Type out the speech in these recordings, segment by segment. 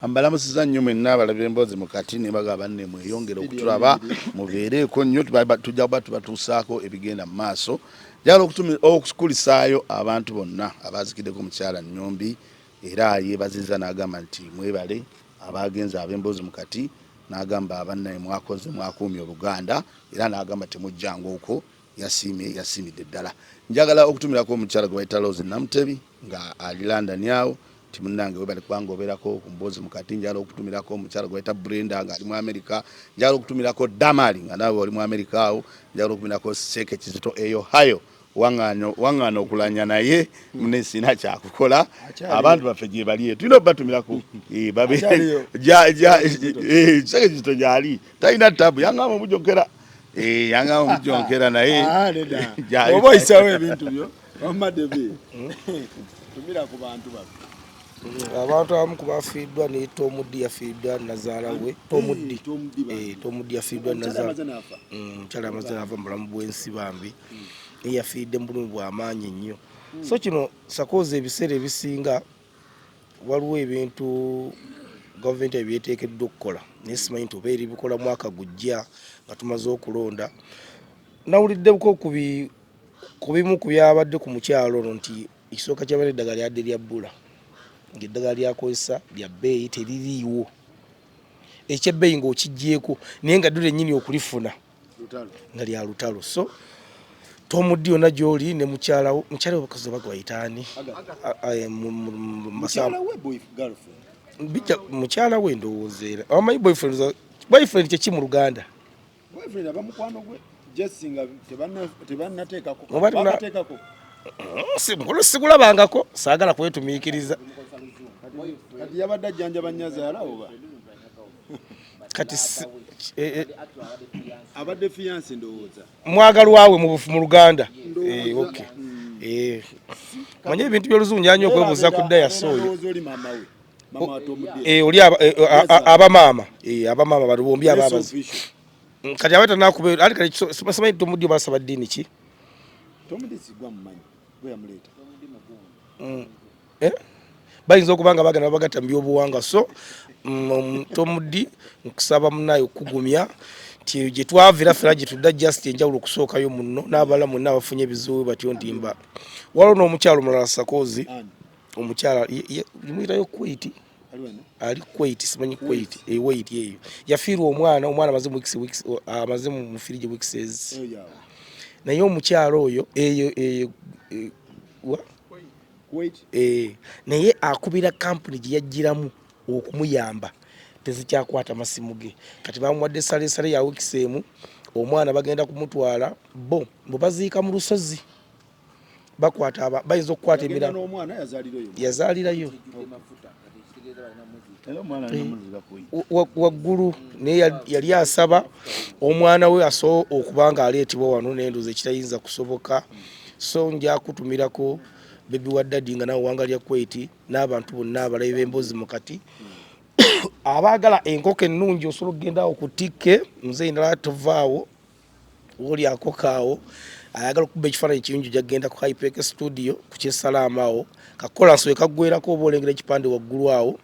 Ambalamusiza nnyo mwenna abalabi b'Emboozi mu kati ne bagaba banne mweyongera okutulaba mubeereko nnyo tujja kuba tubatuusaako ebigenda mu maaso. Njagala okukulisaayo abantu bonna abaazikiddeko mukyala Nnyombi era yeebazizza n'agamba nti mwebale abaagenze ab'Emboozi mu kati n'agamba abannaye mwakoze mwakuumye Oluganda era n'agamba temujjanga okwo yasiimidde ddala. Njagala okutumirako omukyala gwe bayita Rose Namutebi nga ali London awo timunange webale kubanga obeerako ku Mboozi mu kati. Njagala okutumirako omukyala gwe bayita Brenda nga ali mu America. Njagala okutumirako Damali nga naawe oli mu America awo. Njagala okutumirako Seke Kizito eyo hayo waŋŋaana okulanya naye mune sina kyakukola abantu baffe gye bali tulina obatumirako Seke Kizito gyali talina tabu yaŋŋaama omujjonkera yaŋŋaama omujjonkera naye oba oyisawo ebintu byo wammadde tumira ku bantu baffe. Abantu abamu kubafiiddwa ne Tomudi yafiiddwa nazaala we Tomudi yafiiddwa nazaala mukyala amaze n'ava mu bulamu bw'ensi bambi yafiidde mu bulamu bw'amaanyi nnyo. So kino sakooza ebiseera ebisinga waliwo ebintu gavumenti ebyeteekeddwa okukola naye simanyi nti oba eri bikola mwaka gujja nga tumaze okulonda. Nawuliddebuko ku bimu ku byabadde ku mukyalo ono nti ekisooka kyabadde eddagala lyadde lya bbula ng'eddagala lyakozesa lya bbeeyi teririiwo ekyebbeeyi ng'okiggyeko naye nga ddula ennyini okulifuna nga lya lutalo. So Tomudi yonna gy'oli ne mukyalawo we bakazi baga bayitaani mukyala we ndowoozeera abamanyi boyfriend kyeki mu Luganda sigulabangako saagala kwetumiikiriza yabadde ajjanjaba nnyazaala oba kati abadde fiyanse ndowooza mwagalwawe mu Luganda. Manye ebintu by'oluzungu nnyo okwebuuza ku dayasi oyo oli abamaama bano bombi ababazi kati abata nakubeera ali kale simanyi Tomudi basaba ddiini ki bayinza okuba nga bagenda babagatta mu byobuwanga. So Tomudi nkusaba munaye okugumya nti gye twavira fera gye tudda just enjawulo okusookayo muno n'abala mwenna abafunye ebizibu batyo ntimba waliwo n'omukyalo mulala Sakoozi omukyala yimuyitayo Kuwaiti ali Kuwaiti simanyi Kuwaiti Kuwaiti eyo yafiirwa omwana amaze mu mufiriji weeks ezi naye omukyalo oyo naye akubira kampuni gye yajjiramu okumuyamba tezikyakwata masimu ge kati bamuwadde salesale ya weeks emu omwana bagenda kumutwala bwe baziika mu lusozi bakwata bayinza okukwata emirala yazaalirayo waggulu naye yali asaba omwana we asobola okuba nga aleetibwa wano nendoza ekitayinza kusoboka. So njakutumirako bebi wa Daddy nga nawe wanga lya Kuwaiti n'abantu bonna abalabi b'Emboozi mu kati abaagala enkoko ennungi osobola okugenda awo ku tikke nze ndala tovaawo oli akokaawo ayagala okuba ekifaananyi kirungi gyagenda ku Hypex studio ku Kyesalaama awo kakolansi we kaggwerako oba olengera ekipande waggulu awo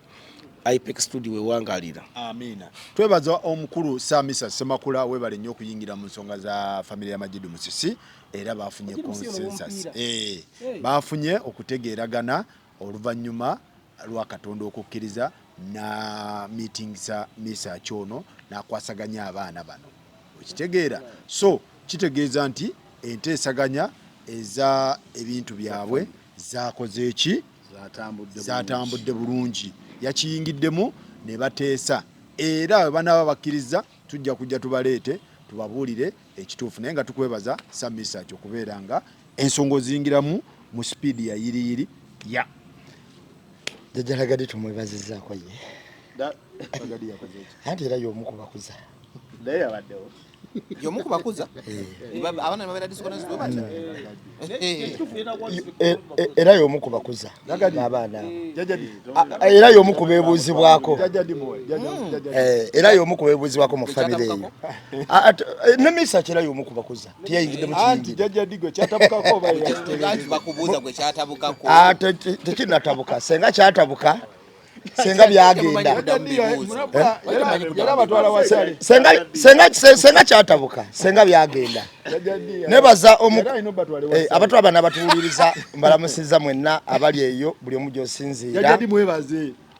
Hypex studio wewangalira. Amiina. Twebaza omukulu Samisa Semakula webale nnyo okuyingira mu nsonga za family ya Majidu Musisi era bafunye consensus bafunye okutegeeragana oluvannyuma lwa Katonda okukkiriza na meetings Misa Kyono n'akwasaganya abaana bano okitegeera. So kitegeeza nti enteesaganya eza ebintu byabwe zakoze eki zatambudde bulungi yakiyingiddemu ne bateesa era banaaba bakkiriza tujja kujja tubaleete tubabuulire ekituufu naye nga tukwebaza Samisa kyo kubeera nga ensonga ziyingiramu mu sipiidi ya yiriyiri ya jajjalagadi tumwebazizzaako ye anti era y'omu ku bakuza naye yabaddewo y'omu ku bakuza abaana babeera disikonaziwe batya era y'omu ku bakuza n'abaana era y'omu ku beebuuzibwako era y'omu ku beebuuzibwako mu famire eyo ne Misa era y'omu ku bakuza tiyayingidde mu bakubuuza gwe kyatabukako tekinnatabuka senga kyatabuka senga byagenda yala batwala wasale senga kyatabuka senga byagenda nebaza abantu abana batuwuliriza mbalamusiza mwenna abali eyo buli omu gy'osinziira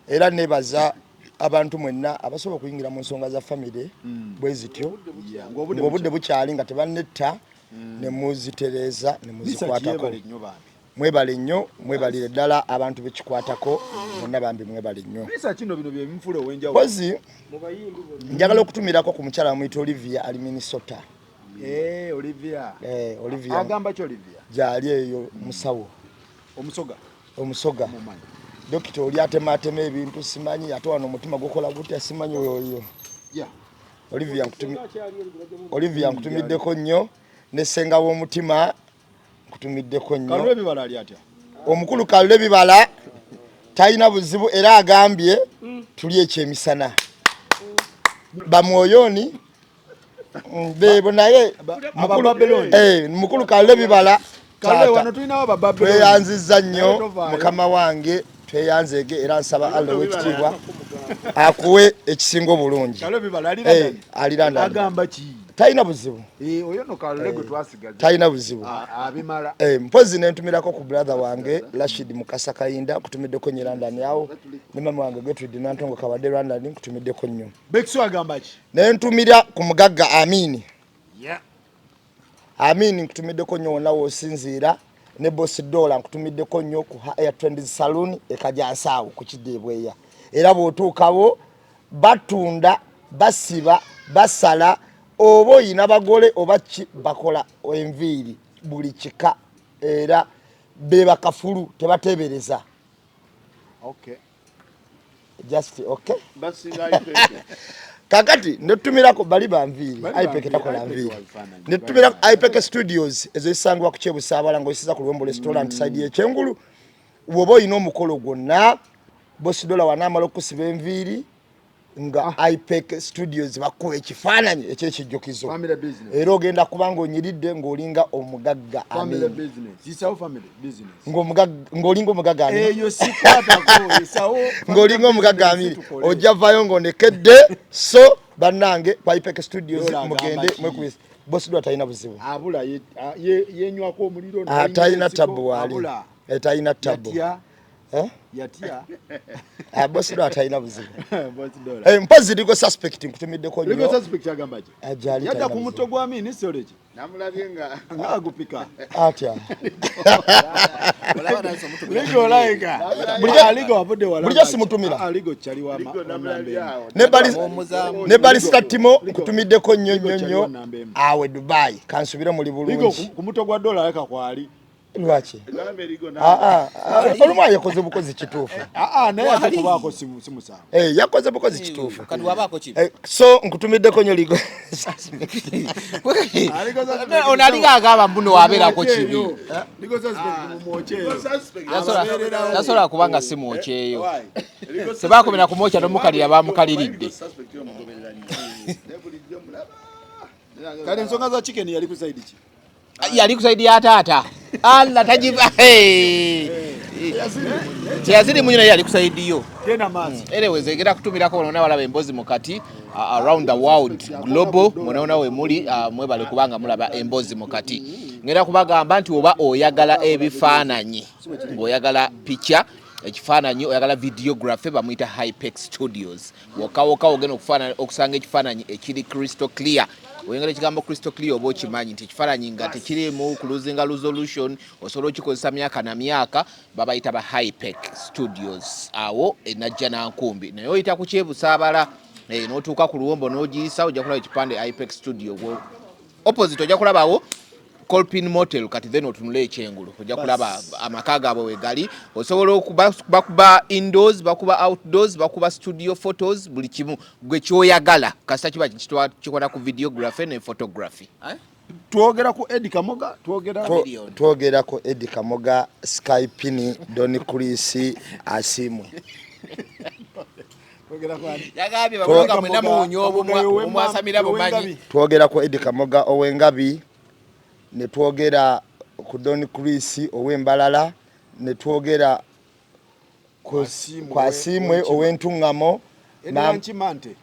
era nebaza abantu mwenna abasobola okuyingira mu nsonga za famire bwe zityo ng'obudde bukyali nga tebannetta ne muzitereeza ne muzikwatako mwebale nnyo mwebalire ddala abantu bekikwatako bonna bambi mwebale nnyo pozi njagala okutumirako ku mukyala bamuyita Olivia ali Minnesota Olivia agamba ki Olivia gyali eyo musawo omusoga dokita oli atematema ebintu simanyi ate wano omutima gukola gutya simanyi oyo Olivia nkutumiddeko nnyo ne ssenga w'omutima nkutumiddeko nnyo omukulu Kalule Bibala talina buzibu era agambye tuli ekyemisana bamwoyoni bebo naye mukulu Kalule Bibala tweyanziza nnyo mukama wange tweyanzege era nsaba Allah w'ekitiibwa akuwe ekisinga obulungi aliranda talina buzibu talina buzibu mpozi nentumirako ku brother wange Rashid Mukasa Kayinda kutumiddeko nnyo London yawo ne mama wange Gertrude Nantongo kabadde London kutumiddeko nnyo nentumira ku mugagga Amini nkutumiddeko nnyo wonna w'osinziira ne Boss Dollar nkutumiddeko nnyo ku Hair Trends Saloon ekajansaawo ku Kideebweya era bw'otuukawo batunda basiba basala oba oyina bagole oba bakola enviiri buli kika era be bakafulu tebateebereza kakati netumirako bali banviiri aipeke takola nviiri netumirako aipeke studios ezo zisangibwa ku Kyebusaabala ng'oyisiza ku Luwembo restaurant side y'Ekyengulu woba oyina omukolo gwonna Boss Dollar wanaamala okusiba enviiri nga aipeke studios bakuwa ekifaananyi ekyekijjukizo era ogenda kubanga onyiridde ng'olinga omugagga ng'olinga omugagga ng'olinga omugagga Amini ojja vayo ng'onekedde so bannange ku aipeke studios mugende mwekubisa Boss Dollar talina buzibu yenywako omuliro talina tabu wali talina tabu yatia Boss Dollar talina buzibu mpozi liko suspect nkutumiddeko nnyo liko suspect agamba ki ajali yajja ku mutto gwa Amini soleji namulabye nga agupika atya ligo laika bulijjo simutumira aligo chali wa ne bali statimo nkutumiddeko nnyo awe Dubai kansubire muli bulungi ligo ku mutto gwa Dollar yaka kwali lwaki olumu yakoze bukozi kituufu naye atakubaako simusa yakoze bukozi kituufu kati wabaako ki so nkutumiddeko nnyo ligo ono alinga agamba mbuno wabeerako kibi yasobola kubanga si mwokyeyo sebaakomera kumwokya n'omukalira bamukaliridde kale ensonga za chicken yali ku side ki yali ku side ya taata Allah tajiba teyaziri munyo naye yali ku side yo tena mazi anyways egera kutumirako ono balaba embozi mukati around the world global munaona we muli mwebale kubanga mulaba embozi mukati ngera kubagamba nti oba oyagala ebifaananyi ng'oyagala picture ekifaananyi oyagala videography bamuyita Hypex Studios wokawoka ogenda okusanga ekifaananyi ekiri crystal clear oyengera ekigambo crystal clear oba okimanyi nti ekifaananyi nga tekirimu cruising resolution osobola okikozesa myaka na myaka babayita ba Hypex Studios awo enajja nankumbi naye oyita ku Kyebusaabala n'otuuka ku Luwombo n'ogiyisa ojja kulaba ekipande Hypex Studio opposite ojja kulabawo Colpin Motel kati then otunule Ekyengulu ojja kulaba amaka gaabwe wegali osobola bakuba indoors bakuba outdoors bakuba studio photos buli kimu gwe kyoyagala kasita kiba kikola ku videography ne photography twogera ku Eddie Kamoga twogera ku Eddie Kamoga Skypini Don Chris asimwe yagambye bamuga mwena muunyobo mwasamira bumanyi twogera ku Eddie Kamoga Owengabi ne twogera ku Don Chris ow'Embalala ne twogera Kwasimwe ow'entuŋŋamo Nchimante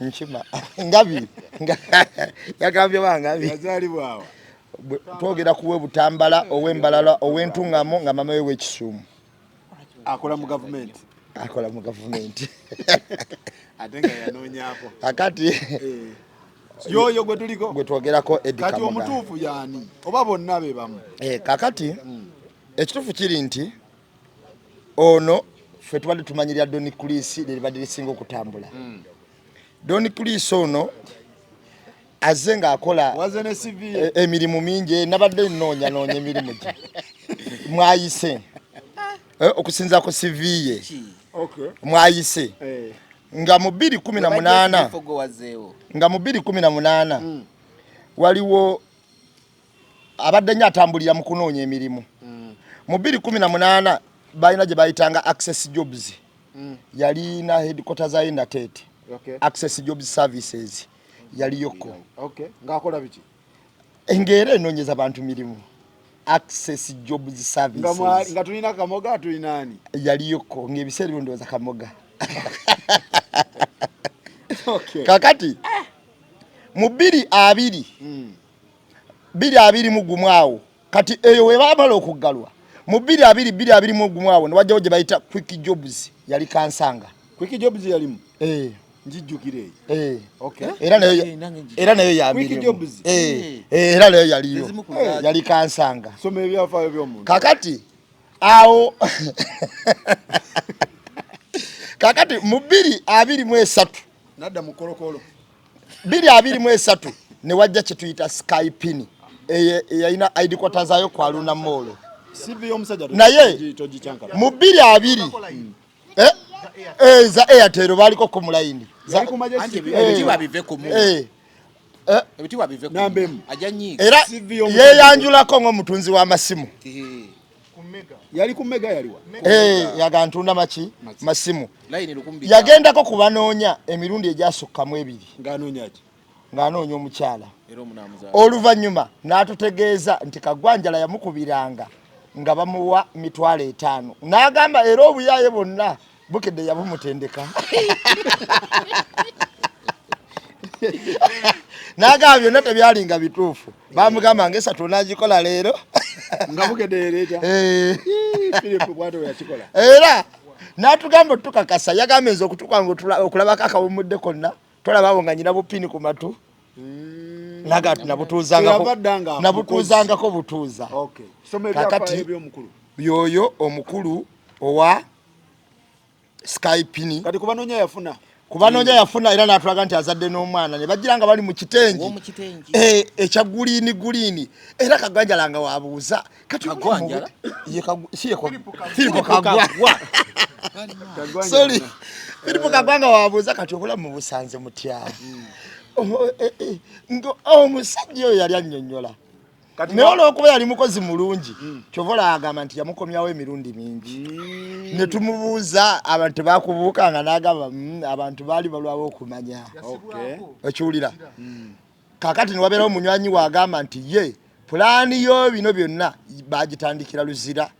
Nchima ngabi yagambye wangabi yazalibwa awo twogera kuwe Butambala ow'embalala ow'entuŋŋamo nga mama we w'Ekisuumu akola mu government atenga yanoonyako akati yoyo gwe tuliko gwe twogerako Eddie kati Kamoga omutuufu yani oba bonna be bamu kakati ekituufu kiri nti ono ffe tubadde tumanyirira Don Chris liribadde lisinga okutambula Don Chris ono azze ng'akola emirimu mingi nabadde nnoonya emirimu gye mwayise okusinzaako CV ye mwayise nga mu 2018 waliwo abadde nnyo atambulira mu kunoonya emirimu mu 2018 balina gye bayitanga Access Jobs yalina headquarters za Inatet Access Jobs Services yaliyoko ng'akola biki engera enoonyeza bantu mirimu Access Jobs Services nga tulina Kamoga tulina ani yaliyoko ng'ebiseera ebyo ndowooza Kamoga kakati mu 2020 mu gumu awo kati eyo we baamala okuggalwa mu 2020 awo ne wajjawo gye bayita Quick Jobs yali Kansanga Quick Jobs yalimu njijjukire era nayo yabirimu era nayo yaliyo yali Kansanga soma ebyafaayo by'omuntu kakati awo kakati mu 2023 nadda mu kolokolo 2023 ne wajja kye tuyita Skypini eyayina ID quarters ayo kwa Luna Mall naye mu 2020 za Airtel baliko ku mulayini era yeyanjulako ng'omutunzi w'amasimu yali ku mega yaliwa yagantunda masimu yagendako kubanoonya emirundi egyasukkamu 2 ng'anoonya omukyala oluvannyuma n'atutegeeza nti Kagwanjala yamukubiranga nga bamuwa 5,000 n'agamba era obuyaaye bonna bukedde yabumutendeka n'agamba byonna tebyalinga bituufu bamugamba ng'esatu n'agikola leero nga bukedde yereeta Philip bwato yakikola era n'atugamba tukakasa yagamba enzo okutukwanga okulabako akawumudde konna tolababo nga nyina bupini ku matu nagatu nabutuuzangako butuuza kakati yoyo omukulu owa Skypini kati kubanoonya yafuna era n'atulaga nti azadde n'omwana ne bajjira nga bali mu kitengi ekya guliini era Kagwanjala nga wabuuza kati Filipo Kagwa sorry Filipo Kagwa nga wabuuza kati obulamu busanze mutya omusajja oyo yali annyonnyola naye olw'okuba yali mukozi mulungi kyovola agamba nti yamukomyawo emirundi mingi ne tumubuuza abantu bakubuukanga n'agamba abantu baali balwawo okumanya okiwulira kakati ne wabeerawo munywanyi waagamba nti ye pulaani yo bino byonna bagitandikira Luzira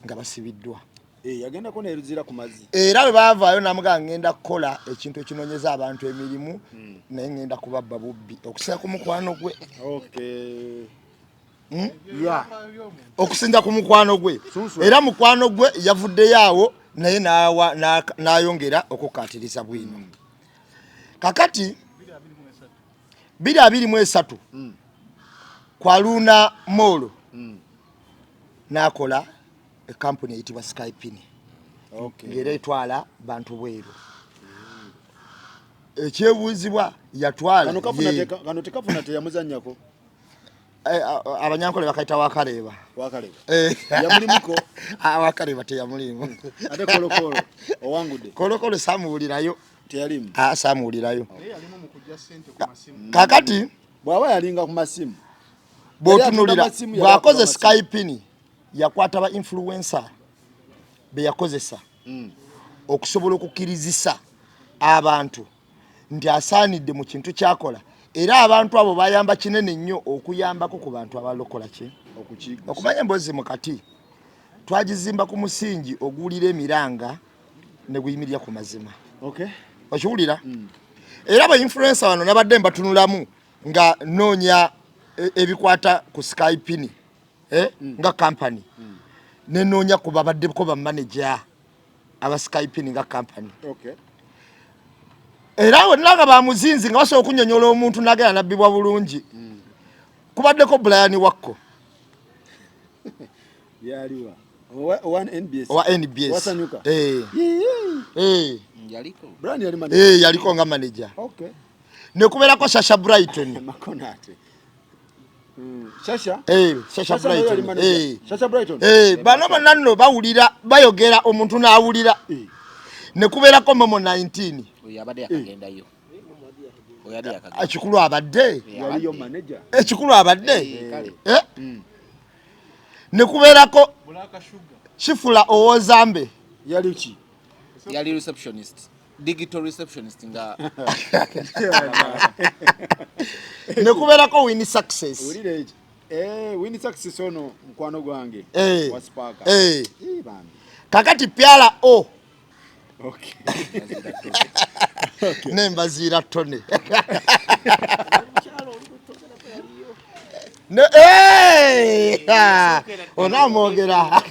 nga basibiddwa yagendako neruzira ku mazzi era bwe baavaayo namugamba ngenda kukola ekintu ekinoonyeza abantu emirimu naye ngenda kubabba bubbi okusinza ku mukwano gwe okusinza ku mukwano gwe era mukwano gwe yavuddeyo awo naye n'ayongera okukaatiriza bwino kakati 2023 kwa Luna Mall n'akola ekampuni eyitibwa Skypini ng'era etwala bantu bweru ekyebuuzibwa yatwala kano tekafuna teyamuzannyako abanyankole bakayita Wakareeba yamulimuko Wakareeba teyamulimu ate kolokolo owangudde kolokolo saamuwulirayo teyalimu saamuwulirayo kakati bw'aba yalinga ku masimu bw'otunulira bw'akoze Skypini yakwata ba influencer be yakozesa okusobola okukkirizisa abantu nti asaanidde mu kintu kyakola era abantu abo bayamba kinene nnyo okuyambako ku bantu abalokola ki okumanya emboozi mukati twagizimba ku musingi ogulira emiranga ne guyimirira ku mazima. Okay. Okiwulira? Era aba influencer wano nabadde mbatunulamu nga noonya ebikwata ku Skype nga company. Ne noonya ku babadde ko ba manager aba Skype nga company. Okay. Era wonna ba muzinzi nga basobola okunyonyola omuntu nagera nabbibwa bulungi. Kubaddeko Brian Wakko. Yaliwa. One NBS. Wa NBS. Wasanyuka. Yaliko. Brian yali manager. Yaliko nga manager. Okay. Ne kubeerako Shasha Brighton. Makonate. Shasha? Shasha Brighton. Shasha Brighton. Bano bananno bawulira bayogera omuntu n'awulira. Ne kubeerako Momo 19. Oyo abadde akagendayo. Oyo yali akagendayo. Ekikulu abadde. Yaliyo manager. Ekikulu abadde. Ne kubeerako Shifula Owozambe. Yali ki? Yali receptionist. Digital receptionist nga. Ne kubeerako Winnie Success. Ulire Winnie Success ono mkwano gwange. Waspaka. Bambi. Kakati Pyala O. Okay. Nembazira Tone. Ne ona mogera.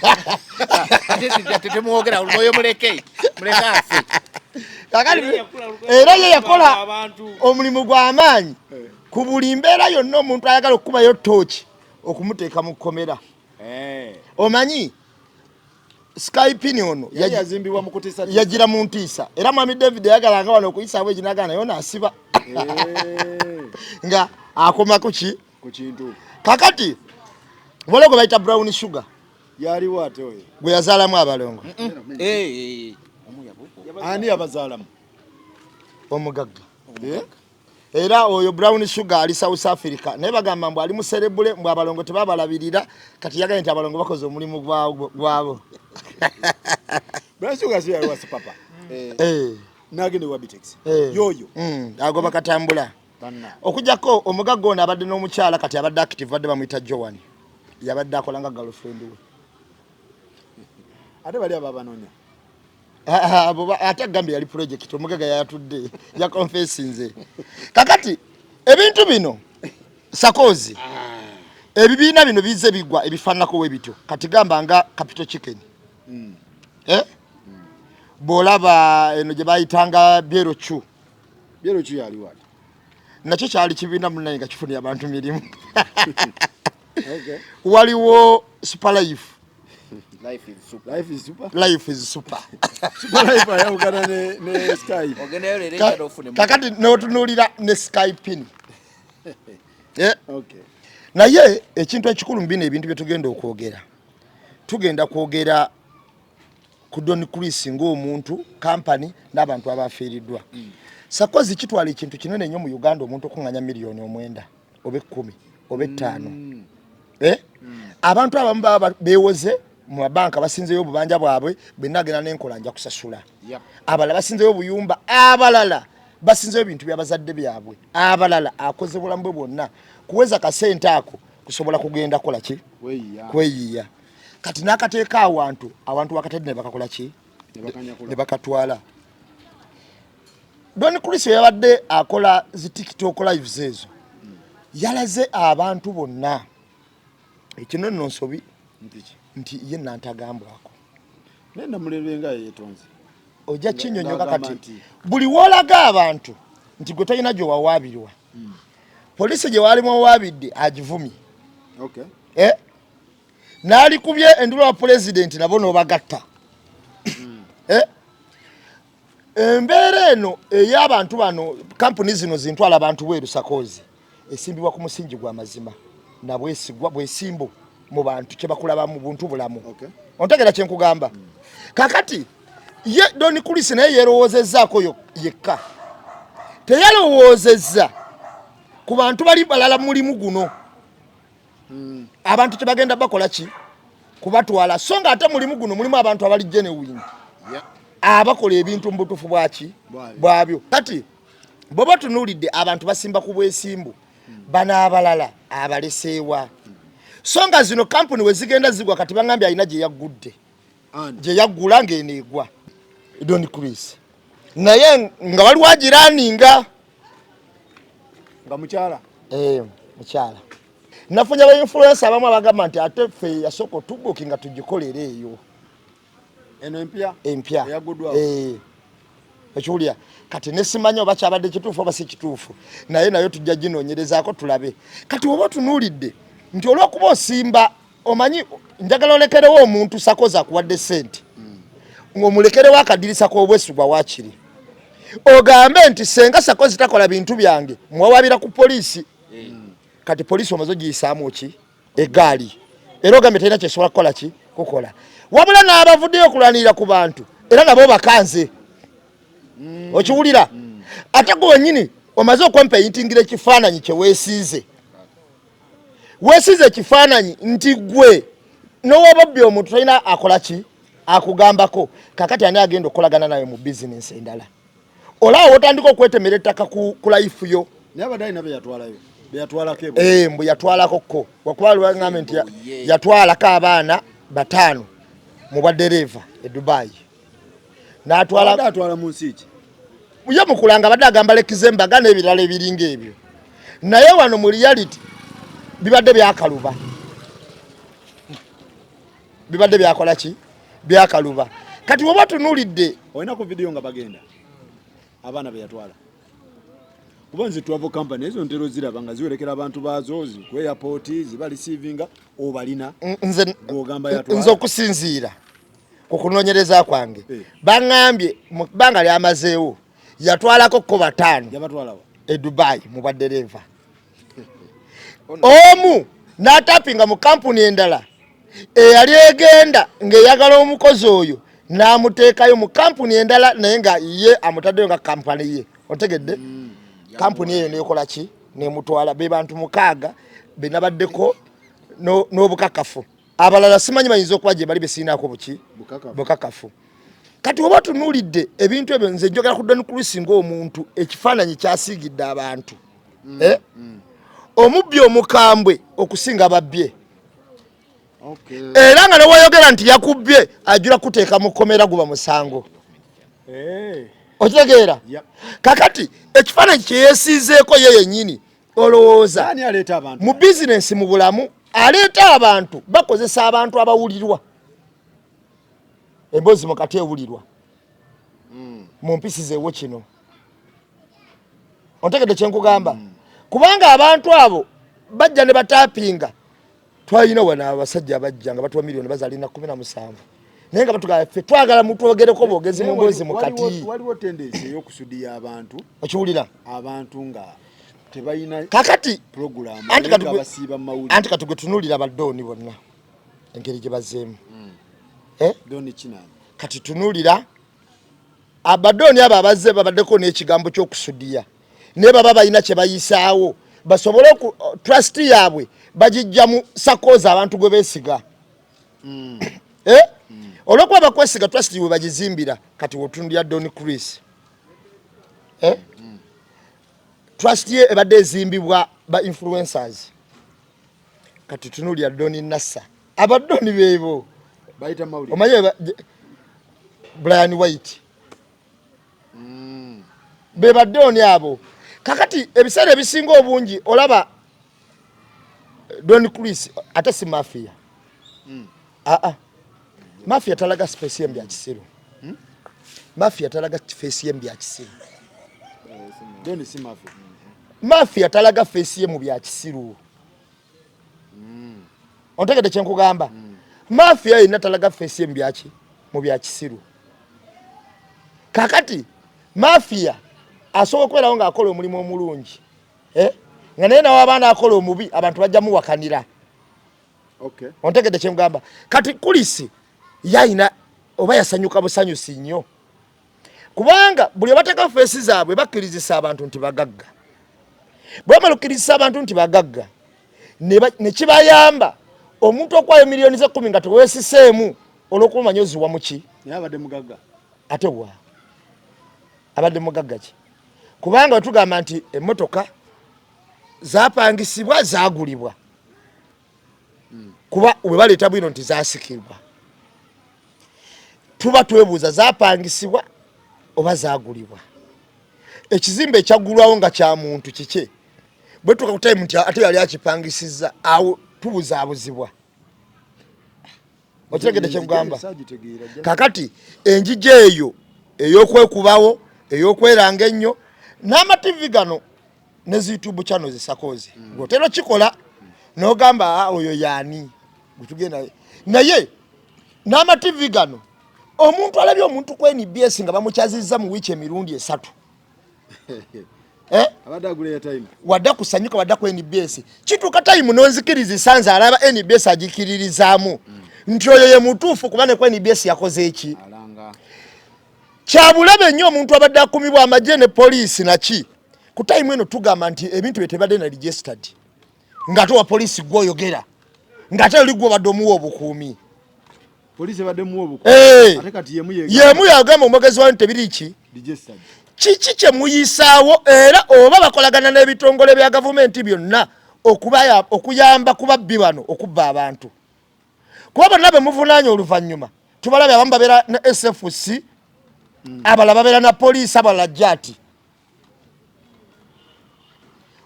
Tete muogera umoyo muleke. Muleka afi. Kakati era ye yakola omulimu gw'amaanyi ku buli mbeera yonna omuntu ayagala okukubayo tooki okumuteeka mu kkomera. Omanyi Skype ni ono yazimbibwa mu kutiisa yagira mu ntiisa era Mwami David yagalanga wano okuyisa bwe ginagana yona asiba nga akomako ki ku kintu. Kakati wale gwe bayita Brown Sugar yali wate oyo gwe yazaalamu abalongo. Ani abazaalamu? Omugagga. Era oyo Brown Sugar ali South Africa naye bagamba mbu ali mu cerebule mbu abalongo tebabalabirira kati yagaye nti abalongo bakoze omulimu gwabo. Brown Sugar si yali wasi papa. Nagende wa Bitex. Yoyo. Agoba katambula. Okujjako omugagga ono abadde n'omukyala kati abadde active badde bamuyita Joan. Yabadde akolanga girlfriend we. Ate bali abanoonya. Ate gambye yali project omugagga yatudde ya confessinze. Kakati ebintu bino sakozi ebibiina bino bize bigwa ebifaanako we bityo kati gamba nga Capital Chicken. Bolaba eno gye bayitanga Byerochu. Byerochu yali wati. Nakyo kyali kibiina munnaye nga kifunira abantu mirimu. Okay. Waliwo Super Life. Life is super. Life is super. Life is super. Super Life ayawukana ne Skype. Ogendayo lero ekyo ofune. Kakati n'otunuulira ne Skype. Okay. Naye ekintu ekikulu mu bino ebintu bye tugenda okwogera. Tugenda kwogera ku Don Chris ng'omuntu, company n'abantu abafiiriddwa. Sakozi kitwala ekintu kinene nnyo mu Uganda omuntu okunganya miliyoni 9 oba 10 oba 5. Abantu abamu baba beewoze mu mabanka basinzeyo obubanja bwabwe benagena n'enkola nja kusasula. Abalala basinzeyo obuyumba, abalala basinzeyo ebintu by'abazadde byabwe, abalala akoze bulamu bwe bwonna kuweza kasente ako kusobola kugenda kola ki kweyiya. Kati n'akateeka abantu wakatadde ne bakakola ki ne bakatwala. Don Chris yabadde akola zi TikTok lives ezo yalaze abantu bonna ekino nno nsobi nti ye nantagambwako nenda mulebenga yetonze ojja kinyonyoka kati buli wolaga abantu nti gwe talina gye wawaabirwa polisi gye walimu wawaabidde agivumye. Okay. N'alikubye endulo wa president nabo n'obagatta. Embeera eno ey'abantu bano kampuni zino zintwala abantu bweru sakozi esimbibwa ku musingi gwa mazima na bwesimbo mu bantu kye bakulaba mu buntu bulamu. Okay. Ontegera kye nkugamba. Kakati ye Don Chris naye yerowoozezzaako yekka. Teyalowoozezza ku bantu bali balala mulimu guno. Abantu kye bagenda bakola ki kubatwala so nga ate mulimu guno mulimu abantu abali genuine. Abakola ebintu mbutufu bwaki bwabyo. Kati bobo tunuulidde abantu basimba ku bwesimbu bana abalala abaleseewa. songa zino kampuni wezigenda zigwa kati bangambye alina gye yaggudde gye yaggula ng'eneegwa Don Chris naye nga waliwo agiraninga nga mukyala mukyala nafunye aba influencer abamu abagamba nti ate ffe yasooka otubuuki nga tugikolera eyo eno empya ekiwulira kati nesimanya oba kyabadde kituufu oba si kituufu nayo tujja ginoonyerezaako tulabe kati oba otunuulidde nti olw'okuba osimba omanyi njagala olekerewo omuntu sakoza akuwadde sente ng'omulekerewo akadirisa k'obwesigwa waakiri ogambe nti senga sakozi takola bintu byange mwawabira ku poliisi kati poliisi omaze ogiyisaamu ki eggaali era ogambe talina kyesobola kukola ki kukola wabula n'abavuddeyo okulwanirira ku bantu era nabo bakanze okiwulira ate gwe wennyini omaze okwempeyintingira ekifaananyi kye weesiize ekifaananyi nti gwe n'owababbi omuntu talina akola ki akugambako kakati ani agenda okukolagana nawe mu bizinensi endala olaawo otandika okwetemera ettaka ku life yo naye abadde alina beyatwalako mbu yatwalakoko wakuba lwaŋŋambe nti yatwalako abaana 5 mu bwadereva e Dubai n'atwala mu nsi ki ye mukulanga abadde agamba lekizembaga n'ebirala ebiringa ebyo naye wano mu reality bibadde byakaluba bibadde byakola ki byakaluba kati woba tunuulidde olina ku video nga bagenda abaana beyatwala kuba nze travel company ezo ntero ziraba nga ziwerekera abantu baazo ku airport ziba receivinga obalina gogamba yatwala nze okusinziira ku kunoonyereza kwange baŋŋambye mu bbanga lyamazeewo yatwalako ko 5 yabatwalawa e Dubai mu baddereva omu n'atapinga mu kampuni endala eyali egenda ng'eyagala omukozi oyo n'amuteekayo mu kampuni endala naye nga ye amutaddeyo nga kampani ye otegedde kampuni eyo neekola ki nemutwala be bantu 6 be nabaddeko n'obukakafu abalala simanyi bayinza okuba gye bali besiinaako buki bukakafu kati oba tunuulidde ebintu ebyo nze njogera ku Don Chris ng'omuntu ekifaananyi kyasiigidde abantu omubbi omukambwe okusinga babbye era nga newayogera nti yakubbye ajula kuteeka mu kkomera guba musango okitegeera kakati ekifaananyi kyeyeesiizeeko ye yennyini olowooza mu bizinensi mu bulamu aleeta abantu bakozesa abantu abawulirwa emboozi mukati ewulirwa mu mpisi zeewo kino ontegedde kyenkugamba kubanga abantu abo bajja ne batapinga twalina wana abasajja abajja nga batuwa miliyoni bazalina 17 naye nga batugala ffe twagala mutwogereko boogezi mu mboozi mukati waliwo tendensi ey'okusudiya abantu okiwulira abantu nga tebalina kakati program anti kati gwe tunuulira baddooni bonna engeri gye bazeemu doni kinani kati tunuulira abaddooni abo abazze babaddeko n'ekigambo ky'okusudiya naye baba balina kye bayisaawo basobole trust yaabwe bagijja mu sakoza abantu gwe beesiga olw'okuba bakwesiga trust we bagizimbira kati wotunulira Don Chris trust ye ebadde ezimbibwa ba influencers kati tunuulira Don Nassa abaddoni beebo bayita mawuli omanyi Brian White be baddoni abo kakati ebiseera ebisinga obungi olaba Don Chris ate si mafia mafia talaga space yembi ya kisiru mafia talaga face yembi ya kisiru doni si mafia talaga face ye mu bya kisiru ontegede kyenkugamba mafia ina talaga face yembi ya ki mu bya kisiru kakati mafia asobola kwerawo nga akola omulimu omulungi nga naye nawo abaana akola omubi abantu bajja muwakanira ontegedde kyemugamba kati kulisi yayina oba yasanyuka busanyusi nnyo kubanga buli abateeka feesi zaabwe bakkirizisa abantu nti bagagga bwe bamala okkirizisa abantu nti bagagga ne kibayamba omuntu okwayo miliyoni ze 10 nga teweesiseemu olw'okumanya oziwa mu ki abadde mugagga ate wa abadde mugagga ki kubanga wetugamba nti emmotoka zapangisibwa zagulibwa kuba we baleeta bwino nti zaasikirwa tuba twebuuza zaapangisibwa oba zaagulibwa ekizimbe ekyaggulwawo nga kya muntu kike bwe tuka ku time nti ate yali akipangisizza awo tubuzaabuzibwa okitegedde kyekugamba kakati enjija eyo ey'okwekubawo ey'okweranga ennyo n'amativi gano ne ziyutubu channel zisakoze ng'otera kikola n'ogamba oyo yaani gutugenda naye n'amativi gano omuntu alabye omuntu ku NBS nga bamukyazizza mu wiiki emirundi 3 wadda kusanyuka wadda ku NBS kituuka time n'onzikiriza sanze alaba NBS agikiririzaamu nti oyo ye mutuufu kuba ne ku NBS yakoze eki kyabulabe nnyo omuntu abadde akumibwa amagye ne poliisi naki ku time eno tugamba nti ebintu bye tebadde na registered ng'ate wa poliisi gw'oyogera ng'ate oli gw'obadde omuwa obukuumi poliisi badde muwa obukuumi ate kati yemu yagamba omwogezi wayo tebiri ki kiki kye muyisaawo era oba bakolagana n'ebitongole bya gavumenti byonna okuyamba ku babbi bano okubba abantu kuba bonna be muvunaanya oluvannyuma tubalabye abamu babeera na SFC abalala babeera na poliisi abalala jati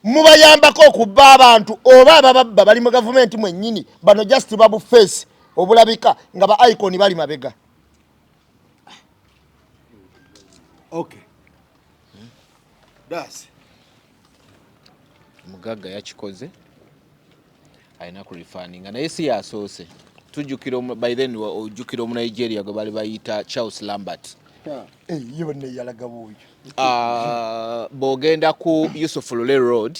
mubayambako okubba abantu oba abababba bali mu gavumenti mwennyini bano just babu face obulabika nga ba icon bali mabega okay das mugagga yakikoze alina ku refaninga naye si yasoose tujjukira by then ojjukira omu Nigeria gwe bali bayita Charles Lambert yo ne yalaga buyo bogenda ku Yusuf Lule Road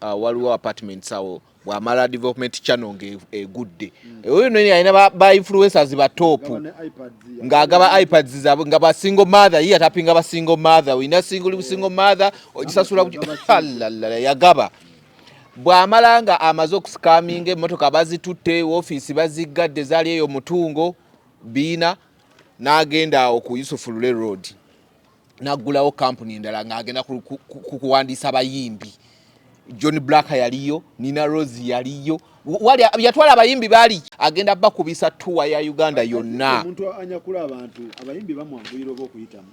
waliwo apartments awo bwamala development channel ng'egudde oyo noni alina ba influencers ba top ng'agaba iPads zaabwe nga ba single mother ye atapinga ba single mother wina single mother ogisasula yagaba bwamala nga amaze okuscaminga emmotoka bazitutte office baziggadde zaali eyo mutungo biina n'agenda awo ku Yusuf Lule Road n'aggulawo company endala ng'agenda kukuwandiisa abayimbi John Black yaliyo Nina Rose yaliyo wali yatwala abayimbi bali agenda bakubisa tour ya Uganda yonna omuntu anyakula abantu abayimbi bamwanguyira oba okuyitamu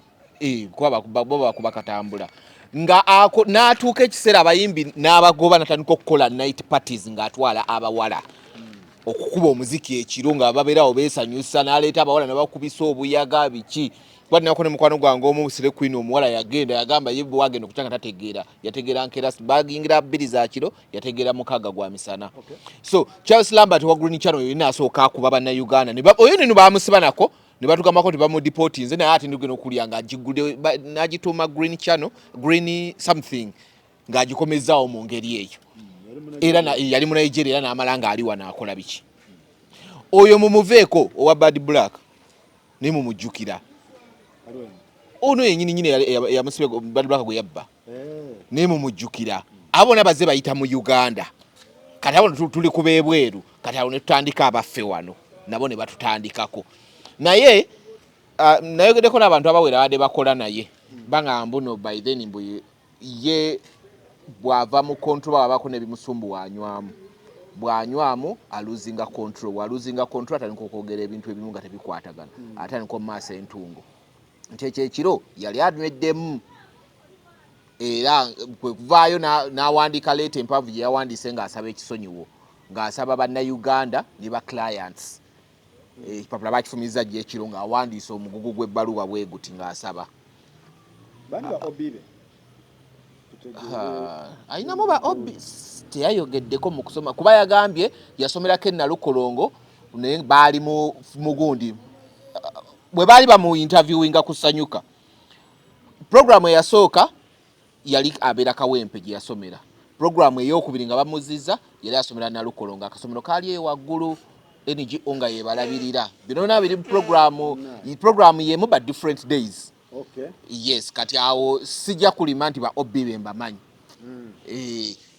kuba bakatambula nga n'atuuka ekiseera abayimbi n'abagoba natandika okukola night parties ng'atwala abawala okukuba omuziki ekiro nga babeerawo beesanyusa n'aleeta abawala ne bakubisa obuyaga biki kwani nako ne mukwano gwange omu Sire Queen omuwala yagenda yagamba ye bwagenda okutanga tategeera yategeera nkera bagingira 2 za kiro yategeera mukaga gwa misana so Charles Lambert wa Green Channel yina asooka kuba bana Uganda ne oyo nino bamusiba nako ne batugamba ko tibamu deport nze naye ati ndigeno kulya nga agigude n'agituma Green Channel Green something nga agikomezaawo mu ngeri eyo era yali mu Nigeria n'amala nga ali wana akola biki oyo mumuveeko owa Bad Black ne mumujjukira ono yenyini yamusibe Bad Black gwe yabba ne mumujjukira abona baze bayita mu Uganda kati abona tuli kubeebweru kati abona tutandika abaffe wano nabo ne batutandikako naye nayogedeko n'abantu abawera bade bakola naye bangamba no by then mbu ye bwava mu control abako nebimusumbu bwanywamu aluzinga control atandika okwogera ebintu ebimu nga tebikwatagana atandika omumaaso entungo nkyekiro yali anweddemu era kwekuvaayo n'awandiika leeta empanvu gye yawandiise ng'asaba ekisonyiwo ng'asaba bannayuganda ne ba clients ekipapula bakifumiza gye ekiro ng'awandiise omugugu gw'ebbaluwa bwe guti ng'asaba ayinamu ba obis teyayogeddeko mu kusoma kuba yagambye yasomerako Nalukolongo naye baali mugundi bwe baali bamu interviewinga kusanyuka programu eyasooka yali abeera Kawempe gye yasomera programu ey'okubiri nga bamuzizza yali asomera Nalukolongo akasomero kaali eyo waggulu NGO nga yebalabirira bino nabiri programu yemu ba different days. Okay. Yes, kati awo sijja kulima nti ba obibe mbamanyi.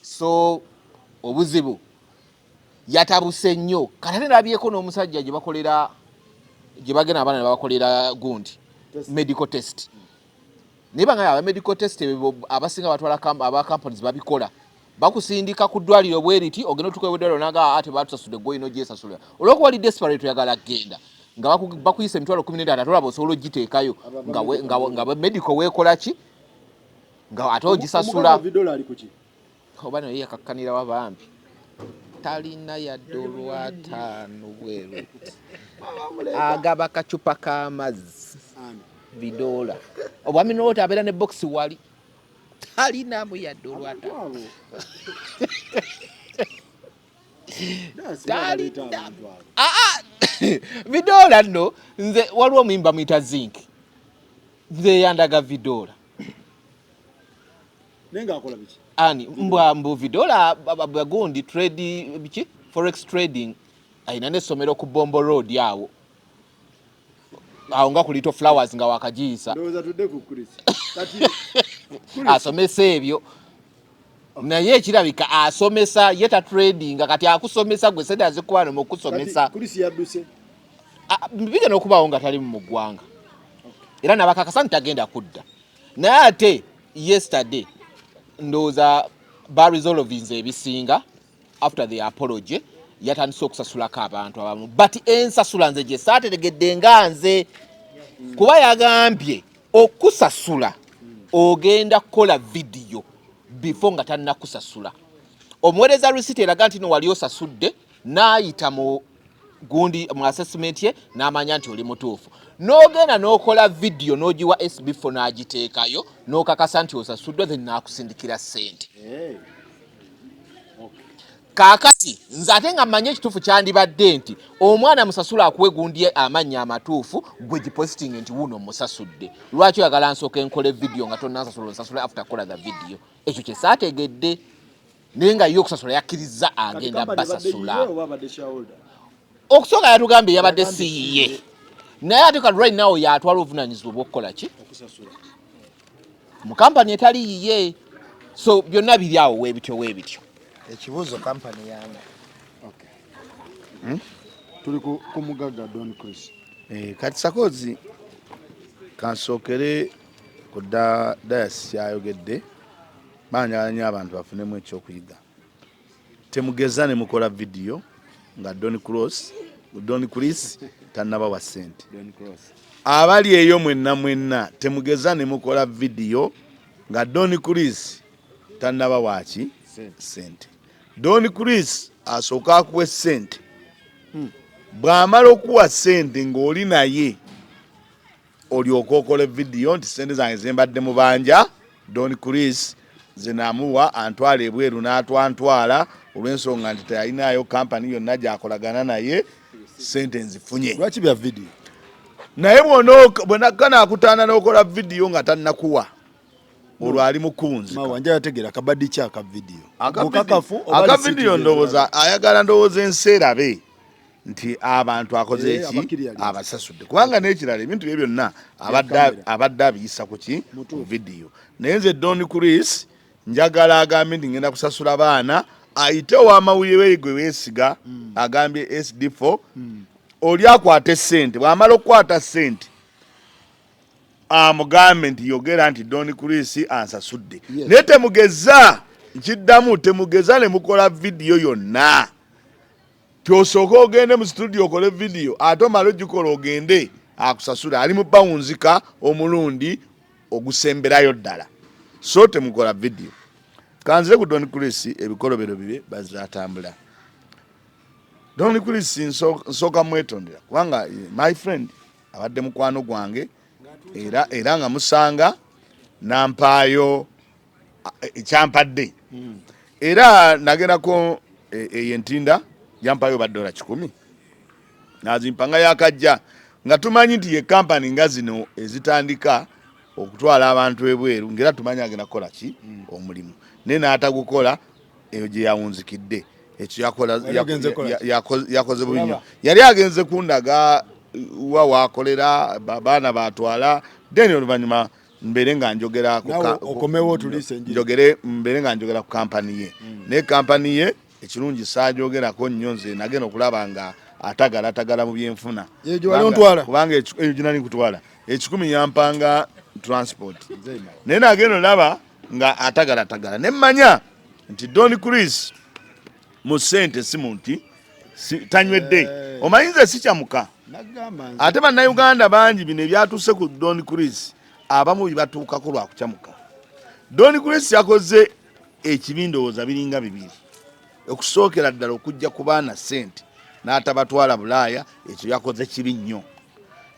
So obuzibu yatabuse nnyo kati nabyeko n'omusajja gye bakolera gye bagena abana ne bakolera gundi medical test. Niba nga medical test abasinga batwala aba companies babikola bakusindika ku ddwaliro bweriti ogenda otuka eddwaliro naga ate batusasudde goyino gyesasula olwokuba ali desperate oyagala kgenda nga bakuyisa emitwalo 13 olaba osobola ogiteekayo nga medical weekola ki nga ate ogisasula oba naye yakakkanira wabambi talina yadde olwataano bweru agaba kacupa k'amazzi bidola obwami noti abeera ne bokisi wali talinamu yadde olwataano vidola nno nze waliwo omuyimba muyita zinc nze yandaga vidola nenga akola biki ani mbu vidola bagundi trade biki forex trading aina n'essomero ku Bombo Road awo nga kulito flowers nga wakajiisa ndoza tudde ku Chris kati asomesa ebyo naye ekirabika asomesa yeta trading kati akusomesa gwe sente azikwana mu kusomesa Chris yadduse bige n'okubaawo nga tali mu ggwanga era nabakakasa ntagenda kudda naye ate yesterday ndowooza baresolvinze ebisinga after the apology yatandise okusasulako abantu abamu but ensasula nze gye saateregedde nga nze kuba yagambye okusasula ogenda kukola vidiyo before nga tannakusasula omuweereza receipt eraga nti no wali osasudde n'ayita mu gundi mu assessment ye n'amanya nti oli mutuufu n'ogenda n'okola vidiyo n'ogiwa SB4 n'agiteekayo n'okakasa nti osasuddwa then n'akusindikira ssente kaakati nze ate nga mmanye ekituufu kyandibadde nti omwana musasula akuwe gundi amannya amatuufu gwe gipositing nti wuno musasudde lwaki oyagala nsooka enkola vidiyo nga tonnasasula onsasula after kola the video ekyo kye saategedde naye nga ye okusasula yakkiriza agenda basasula okusooka yatugambye yabadde siyiye naye ate kati right now yatwala obuvunaanyizibwa obw'okukola ki mu kampani etali yiye so byonna biri awo weebityo ekibuuzo kampani yange tuli ku mugagga Don Chris kati sakozi kansookere ku dayasi yayogedde banjala nnyo abantu bafunemu ekyokuyiga temugeza ne mukola vidiyo nga Don Chris tannabawa ssente abali eyo mwenna temugeza ne mukola vidiyo nga Don Chris tannabawa ki ssente Don Chris asooka akuwa ssente bw'amala okuwa ssente ng'oli naye olyoka okola vidiyo nti ssente zange zembadde mu banja Don Chris ze naamuwa antwala ebweru n'atwantwala olw'ensonga nti teyalinayo kampani yonna gyakolagana naye ssente nzifunye lwaki bya vidiyo naye bw'onakana akutaana n'okola vidiyo nga tannakuwa olwo ali mukunzi wanje yategera kabaddi ki aka vidiyo aka vidiyo ndowooza ayagala ndowooza enseerabe nti abantu akoze eki abasasudde kubanga n'ekirala ebintu bye byonna abadde abiyisa ku ki ku vidiyo naye nze Don Chris njagala agambe nti ngenda kusasula baana ayite ow'amawulire gwe weesiga agambye SD4 oli akwata essente bw'amala okukwata ssente amugambe nti yogera nti Don Chris ansasudde naye temugeza nkiddamu temugeza ne mukola vidiyo yonna kyosooka ogende mu studio okole vidiyo ate omala ogikola ogende akusasula ali mu bawunzika omulundi ogusemberayo ddala so temukola vidiyo kanzire ku Don Chris ebikolobero bibye bazatambula Don Chris nsooka mwetondera kubanga my friend abadde mukwano gwange era nga musanga nampaayo ekyampadde era nagendako eyentinda yampayo $100 nazimpanga yakajja nga tumanyi nti ye kampani nga zino ezitandika okutwala abantu ebweru ngera tumanyi agenda kukola ki omulimu naye n'atagukola eyo gye yawunzikidde ekyo yakoze bubi nnyo yali agenze kundaga wa wakolera baana batwala then oluvannyuma mbere nga njogera okomewo tulise njogere mbere nga njogera ku kampani ye naye kampani ye ekirungi saajogerako nnyo nze nagenda okulaba nga atagala mu byenfuna kubanga eyo ginali nkutwala 10 yampanga transport naye nagenda olaba nga atagala ne mmanya nti Don Chris mu ssente si muntu tanywedde omayinza si kyamuka ate bannayuganda bangi bino ebyatuuse ku Don Chris abamu bibatuukako lwa kukyamuka. Don Chris yakoze ekibindowooza biringa bibiri okusookera ddala okujja ku baana ssente n'atabatwala Bulaaya. Ekyo yakoze kibi nnyo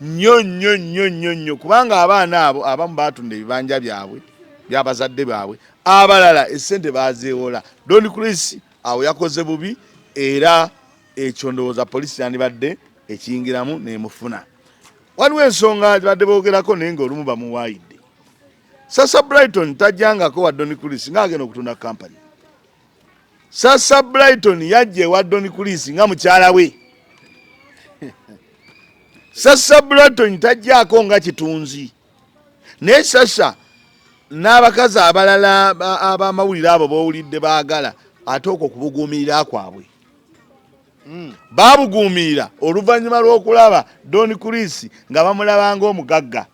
nnyo kubanga abaana abo abamu baatunda ebibanja byabwe byabazadde baabwe, abalala essente bazeewola. Don Chris awo yakoze bubi era ekyo ndowooza poliisi yandibadde ekiyingiramu n'emufuna. Waliwo ensonga badde boogerako naye ng'olumu bamuwaayidde. Sasa Brighton tajjangako wa Don Chris ng'agenda okutunda kampani. Sasa Brighton yajja ewa Don Chris nga mukyala we. Sasa Brighton tajjaako nga kitunzi. Naye Sasa n'abakazi abalala ab'amawulire abo b'owulidde baagala ate okwo kubuguumirira kwabwe. Baabuguumirira oluvannyuma lw'okulaba Don Chris nga bamulaba ng'omugagga.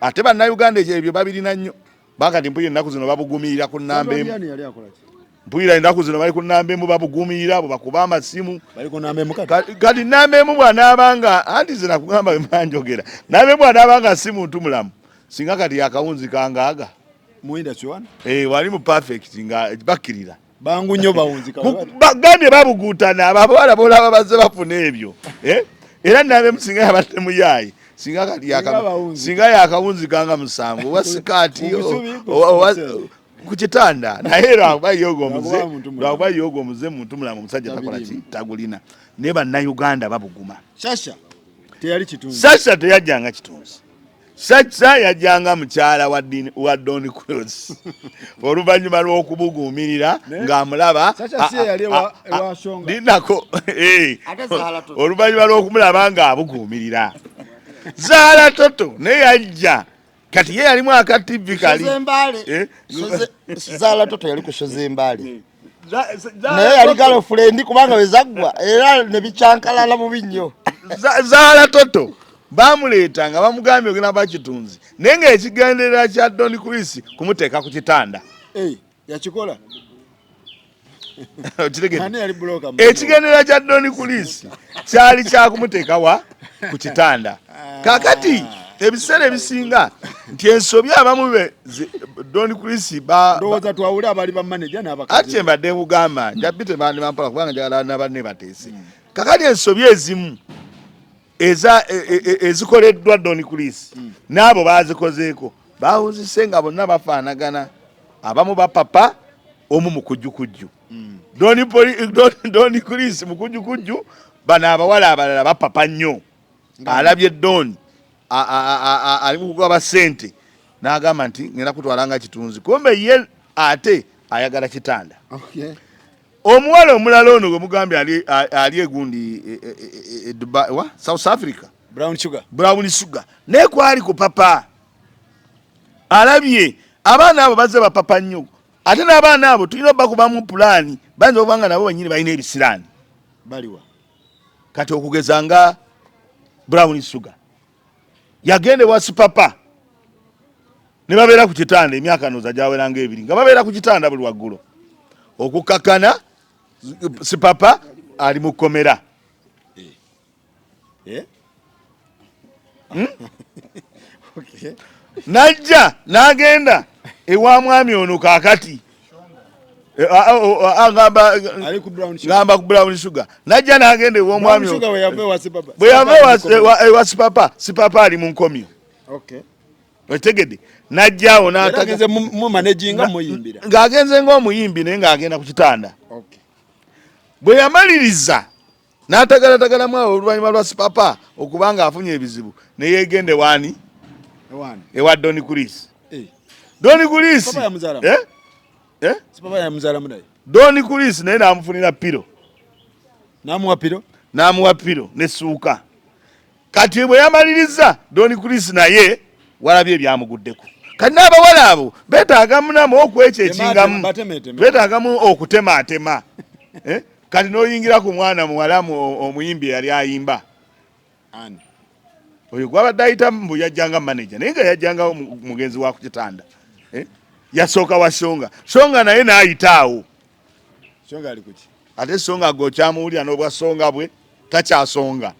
Ate bannayuganda ebyo babirina nnyo. Bakati mpulira ennaku zino babuguumirira ku nnamba emu. Mpulira ennaku zino bali ku nnamba emu babuguumirira abo bakuba amasimu. Kati nnamba emu bw'anaabanga anti zina kugamba bwe manjogera. Nnamba emu bw'anaabanga si muntu mulamu. Singa kati yakawunzi kangaaga. Muinda chwana? Wali mu perfect nga bakkirira. Bangu nnyo bawunzika. Bagambye babuguutana abawala bolaba bazze bafuna ebyo. Era nnamba emu singa yabadde muyaayi. Singa kati yakawunzikanga musango wa sikaati ku kitanda naye lwakuba yoga omuze muntu mulamu omusajja takola kitagulina. Naye bannayuganda babuguma. Sasa teyajjanga kitunzi. Sasa yajjanga mukyala wa Don Chris oluvannyuma lw'okubuguumirira ng'amulaba dinako oluvannyuma lw'okumulaba ng'abuguumirira. Zaala Toto naye yajja kati ye yalimu aka TV kali. Zaala Toto yali ku Shozembale. Naye yali girlfriend kubanga wezaggwa era ne bicyankalala bubi nnyo. Zaala Toto bamuleeta nga bamugambye ogenda bakitunzi naye ng'ekigenderera kya Don Chris kumuteeka ku kitanda. Yakikola? Ekigenderera kya Don Chris kyali kyakumuteeka wa ku kitanda. Kakati ebiseera ebisinga nti ensobi abamu be Don Chris ndowooza twawule abali ba manager n'abakazi. Ate mbadde bugamba njabite bandi bampola kubanga njagala n'abanne bateese. Kakati ensobi ezimu ezikoleddwa Don Chris n'abo bazikozeeko baawuzise nga bonna bafaanagana. Abamu bapapa omu mukujjukujju. Don Chris mukujjukujju bano abawala abalala bapapa nnyo. Alabye Don ali mu kugaba ssente n'agamba nti ngenda kutwalanga kitunzi kumbe ye ate ayagala kitanda. Omuwala omulala ono gwe mugambye ali egundi Dubai wa South Africa Brown Sugar naye kwali ku papa alabye abaana abo bazze bapapa nnyo. Ate n'abaana abo tulina bakubamu pulaani banza obanga nabo banyini balina ebisiraani baliwa kati okugeza nga Brown Sugar yagende wa Sipapa ne babeera ku kitanda emyaka noza gyaweranga ebiri nga babeera ku kitanda buli waggulu okukakana Sipapa ali mu kkomera. Najja n'agenda ewa mwami ono kaakati ngamba ku Brown Sugar najja n'agenda ewa mwami ono bwe yava ewa Sipapa. Sipapa ali mu nkomyo. Otegedde najjaawo n'atagenze mu managing muyimbira ng'agenze ng'omuyimbi naye ng'agenda ku kitanda. Bwe yamaliriza n'atagalatagalamu awo oluvannyuma lwa Sipapa okubanga afunye ebizibu ne yeegende waani ewa Don Chris. Don Chris Don Chris naye n'amufunira piro n'amuwa piro n'essuuka. Kati bwe yamaliriza Don Chris naye walabye ebyamuguddeko. Kati n'abawala abo beetaaga munamu okwekyekingamu beetaagamu okutemaatema. Kati n'oyingira ku mwana muwala omuyimbi yali ayimba oyo gwabadde ayita mbu yajjanga manager naye nga yajjanga mugenzi wa ku kitanda. yasooka wa Songa naye n'ayitaawo Songa ali kuki ate Songa gokyamuwulira n'obwa Songa bwe takyasonga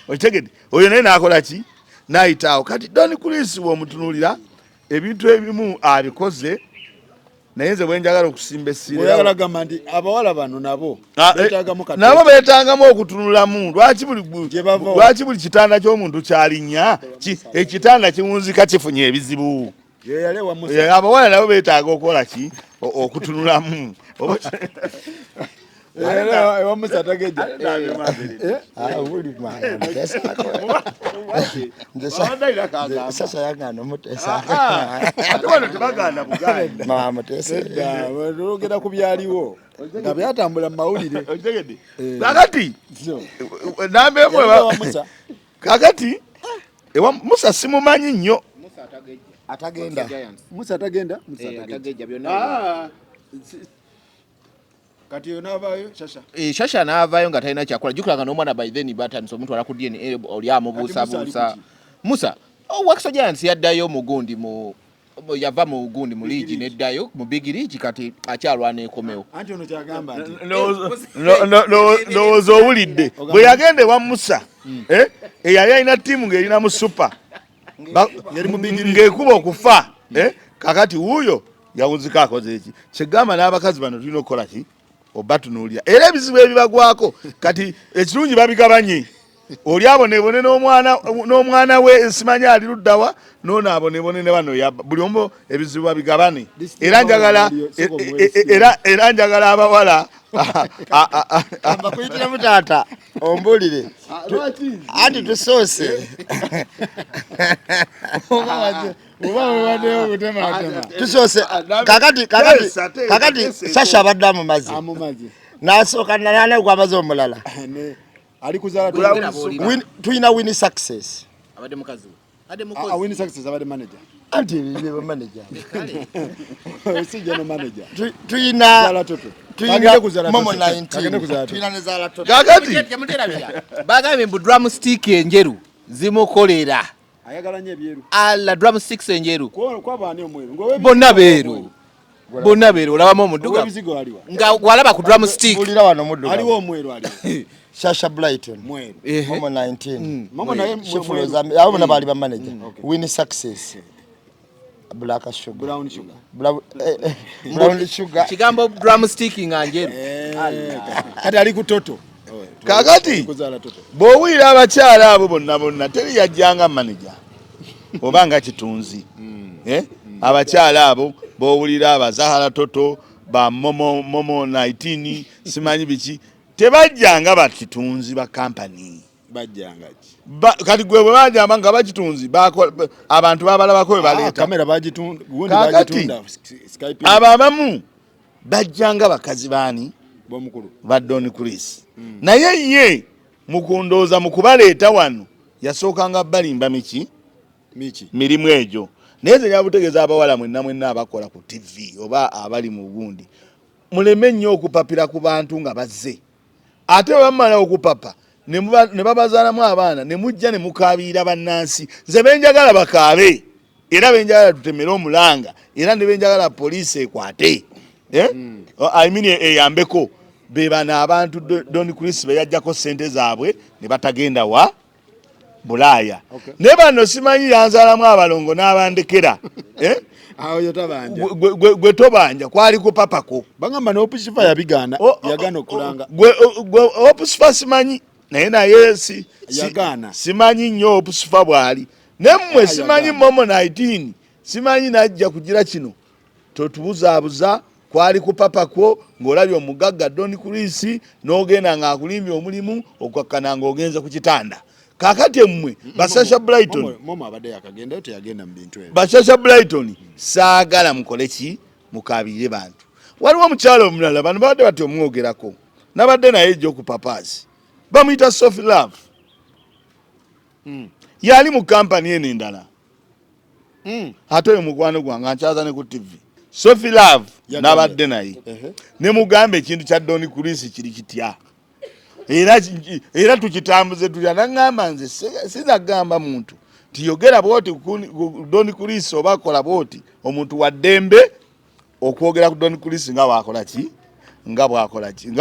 okitegedde oyo naye n'akola ki n'ayitaawo kati Don Chris bw'omutunuulira ebintu ebimu abikoze naye nze bwe njagala okusimba essira oyagala gamba nti abawala bano nabo nabo beetangamu okutunulamu lwaki buli kitanda ky'omuntu kyalinnya ekitanda kiwunzika kifunye ebizibu abawala nabo beetaaga okukola ki okutunulamu ewa Musa atageja sasa yagana omutesa olwogera ku byaliwo nga byatambula mu mawulire kakati kakati ewa Musa simumanyi nnyo Musa atagenda kati onavayo Shasha n'avaayo nga talina kyakola jukulanga n'omwana by then batandise omutwala ku DNA oli amubuusabuusa Musa Wakiso Giants yaddayo mugundi yava mu gundi mu liigi neddayo mu big league kati akyalwana ekomewo anti ono kyagamba nti ndowooza owulidde bwe yagenda ewa Musa eyali alina ttiimu ng'erina mu super ng'ekuba okufa kakati wuuyo yawunzika akoze eki kyegamba n'abakazi bano tulina okukola ki obatunuulira era ebizibu ebibagwako kati ekirungi babigabanye oli abonebone n'omwana we simanya ali luddawa noono abonebone ne bano buli omu ebizibu babigabane era njagala abawala bakuyitira mutaata ombulire anti tusoose tusoose kakati Sasha abadde amumazi n'asooka nane gwamaze omulala ali kuzala tuyina win success abadde mukazi win success abadde manager anti bibe manager sijja no manager tuyina momo 19 tuyina ne zala toto kakati bagambye mbu drumstick enjeru zimukolera ayagala nnyo ebyeru ala drumsticks enjeru kwabani omweru bonna beeru olabamu omuddugavu ebizigo aliwa nga walaba ku drumstick bulira wano muddugavu aliwo omweru aliwo Sasha Brighton mweru momo 19 momo naye shifuloza abo na bali ba manager win success black sugar brown sugar kigambo drumstick nga njeru kati ali ku toto kakati bw'owulira abakyala abo bonna teri yajjanga manager obanga kitunzi abakyala abo bw'owulira abazahara toto ba momo 19 simanyi biki tebajjanga bakitunzi ba kampani bajjanga kati gwe bwe bajjamba nga bakitunzi abantu babalabako bwe baleeta kamera bagitunda Skype abo abamu bajjanga bakazi baani bomukulu ba Don Chris naye ye mukundooza mu kubaleeta wano yasookanga balimba miki mirimu egyo naye ze nyabutegeeza abawala mwenna abakola ku TV oba abali mu gundi muleme nnyo okupapira ku bantu nga bazze ate bamala okupapa ne babazaalamu abaana ne mujja ne mukaabirira bannansi nze benjagala bakaabe era benjagala tutemere omulanga era ne benjagala poliisi ekwate eyambeko bebana abantu Don Chris beyajjako sente zaabwe ne batagenda wa Bulaaya ne bano simanyi yanzaalamu abalongo n'abandekera ayo tabanja gwe tobanja kwali ku papako bagamba n'opusifa yabigaana yagana okulanga gwe opusifa simanyi naye yagana simanyi nnyo opusifa bwali nemmwe simanyi momo 19 simanyi najja kugira kino totubuzaabuza kwali ku papako ng'olabye omugagga Don Chris n'ogenda ng'akulimbye omulimu okwakkana ng'ogenza ku kitanda kakati emmwe Sasha Brighton momo abadde yakagenda teyagenda mu bintu ebyo Sasha Brighton saagala mukole ki mukaabirire bantu waliwo omukyalo omulala bano babadde bati omwogerako nabadde naye ejjo ku papazi bamuyita Sophie Love yali mu kampani eno endala ate oyo mukwano gwange ankyaza ne ku TV Sophie Love nabadde naye ne mugamba ekintu kya Don Chris kiri kitya era tukitambuze tulya nangamba nze sinagamba muntu tiyogera bwoti Don Kulisi oba kola bwoti omuntu wa ddembe okwogera ku Don Kulisi nga bwakola ki nga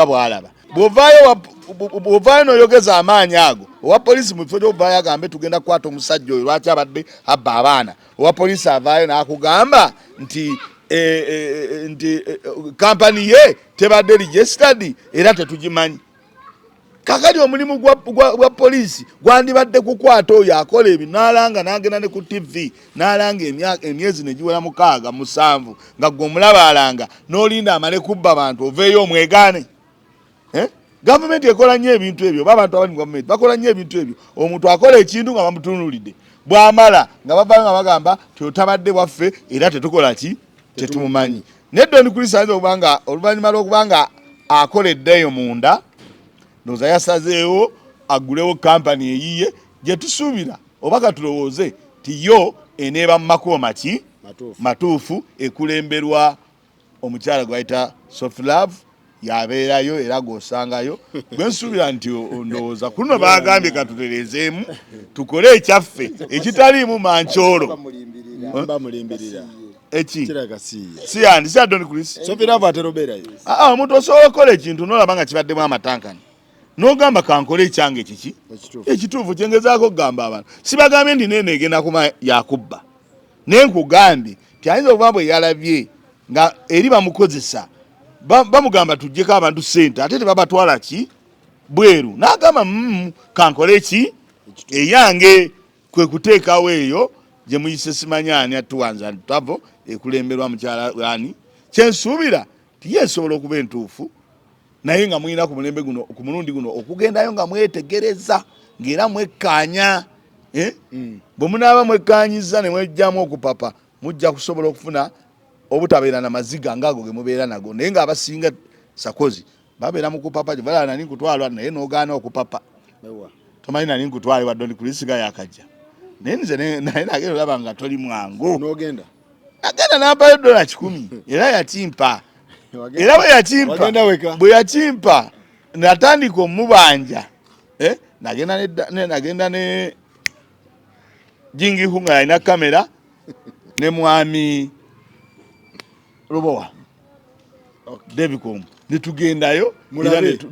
bwalaba bw'ovaayo n'oyogeza amaanyi ago owa polisi mu kifo gy'ovaayo agambe tugenda kukwata omusajja oyo lwaki abadde abba abaana owa polisi avaayo n'akugamba nti kampani ye tebadde registered era tetugimanyi. Kakati omulimu gwa polisi gwandibadde kukwata oyo akola ebyo n'alanga n'agenda ne ku TV n'alanga emyezi ne giwera 6 7 nga gwe omulaba alanga n'olinda amale kubba abantu oveeyo omwegaane. Gavumenti ekola nnyo ebintu ebyo abantu abali mu gavumenti bakola nnyo ebintu ebyo. Omuntu akola ekintu nga bamutunuulidde bw'amala nga bavaayo nga bagamba tyotabadde waffe era tetukola ki tetumumanyi. Ne Don Kulisi ayinza okubanga oluvannyuma lw'okubanga akoleddeyo munda ndoza yasazeewo agulewo kampani eyiye gye tusuubira oba katulowooze ti yo eneeba mu makubo matuufu ekulemberwa omukyala gwayita Soft Love yabeerayo era gwosangayo gwe nsuubira nti ndowooza kuno bagambye katutereezeemu tukole ekyaffe ekitaliimu mancoolo eki siyandi siya Don Kulisi omuntu osobola okukola ekintu n'olaba nga kibaddemu amatankani n'ogamba kankole ekyange ekiki ekituufu kyengezaako okugamba abantu sibagambye ndi nene egenda kuma yakubba naye nkugambye tyayinza okuba bwe yalabye nga eri bamukozesa bamugamba tuggyeko abantu ssente ate tebabatwala ki bweru n'agamba kankole ki eyange kwe kuteekawo eyo gye muyise simanyani atuwanza ntavo ekulemberwa mukyala ani kyensuubira tiyesobola okuba entuufu naye nga muyina ku mulembe guno ku mulundi guno okugendayo nga mwetegereza ng'era mwekkaanya bwe munaaba mwekkaanyiza ne mwejjamu okupapa mujja kusobola okufuna obutabeera na maziga ngaago ge mubeera nago naye ng'abasinga sakozi babeera mu kupapa gye balaba nani nkutwalwa naye n'ogaana okupapa tomanyi nani nkutwalibwa Don Kulisi nga yakajja naye nze naye nagenda olaba nga toli mwangu n'ogenda agenda n'ampayo $100 era yakimpa era bwe yakimpa natandika omubanja nagenda ne Jingihu nga alina kamera ne mwami Rubowa Debikom nitugendayo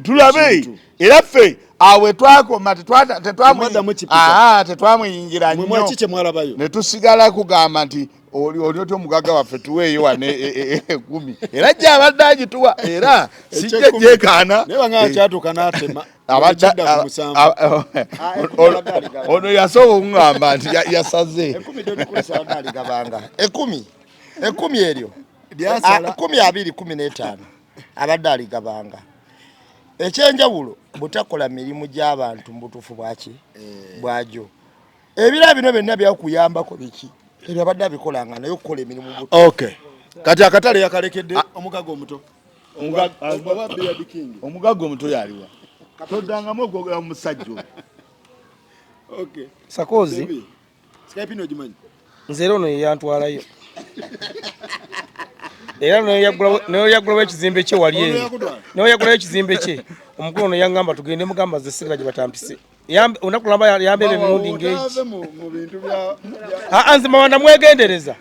tulabe era ffe awe twakoma tetwamuyingira nnyo ne tusigala kugamba nti oli otyo omugaga waffe tuweeyo wane 10 era gye abadde agituwa era sijja gyekaana ono yasobola okungamba nti yasaze 10 eryo 10-20-15 abadde aligabanga ekyenjawulo butakola mirimu gy'abantu mbutufu bwagyo ebira bino byonna byakuyambako biki ebyo abadde abikolanga naye okukola emirimu okay kati akatale yakalekedde omugaga omuto omugaga omuto yaliwa toddangamu okwogera mu musajja okay Sakozi Skype no gimanyi nze ono yantwalayo era noyagulawo ekizimbe kye wali eyo noyagulawo ekizimbe kye omukulu ono yangamba tugende mugamba ze sigala gye batampise onakulamba yambebe emirundi ng'egi nze mawanda mwegendereza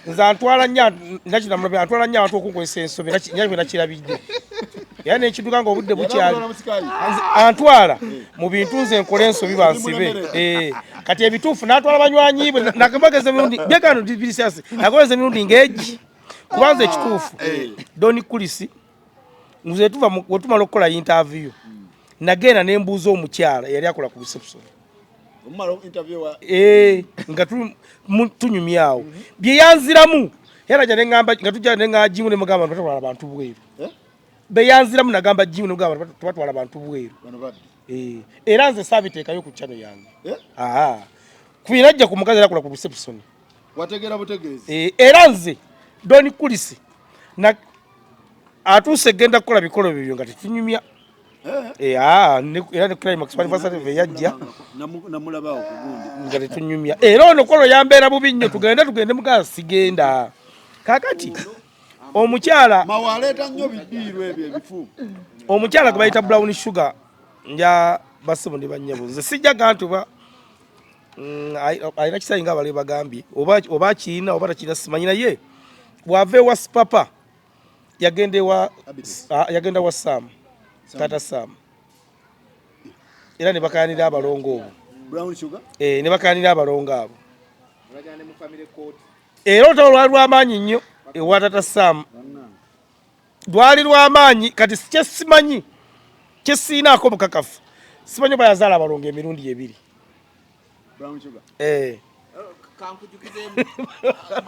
nze antwala nnyo nakinamulabe antwala nnyo abantu okunkwesa ensobi nyakwe nakirabidde era nekiduka nga obudde bukyali antwala mu bintu nze nkole ensobi bansibe kati ebituufu n'atwala banywanyi bwe nakambageza emirundi byekano birisasi nakoleza emirundi ng'egi kubanza ekituufu Don Kulisi nze wetumala okukola interview nagenda nembuuza omukyala yali akola ku reception nga tunyumyawo bye yanziramu era jja nengamba nga tujja nenga jimu ne mugamba batwala abantu bweru be yanziramu nagamba jimu ne mugamba batwala abantu bweru era nze saabiteekayo ku channel yange kubirajja ku mukazi akola ku reception wategera butegeezi era nze Don Kulisi na atuuse genda kukola bikolo bibyo nga tetunyumya era ne Climax anniversary yajja namulabawo kugundi nga tetunyumya era ono kolo yambeera bubi nnyo tugende mugazi sigenda kakati omukyala mawaleeta nnyo bidiirwe ebyo ebifu omukyala gwe bayita Brown Sugar nja basibu ne bannyabo nze sijjaga ntuba alina kisayi nga abale bagambye oba kiina oba takiina simanyi naye bw'ava ewa papa yagenda wa Sam tata Sam era ne bakayanira abalongo obwo ne bakayanira abalongo abo era olutalo lwali lw'amaanyi nnyo ewa tata Sam lwali lw'amaanyi kati kyesimanyi kyesiinaako bukakafu simanyi oba yazaala abalongo emirundi ebiri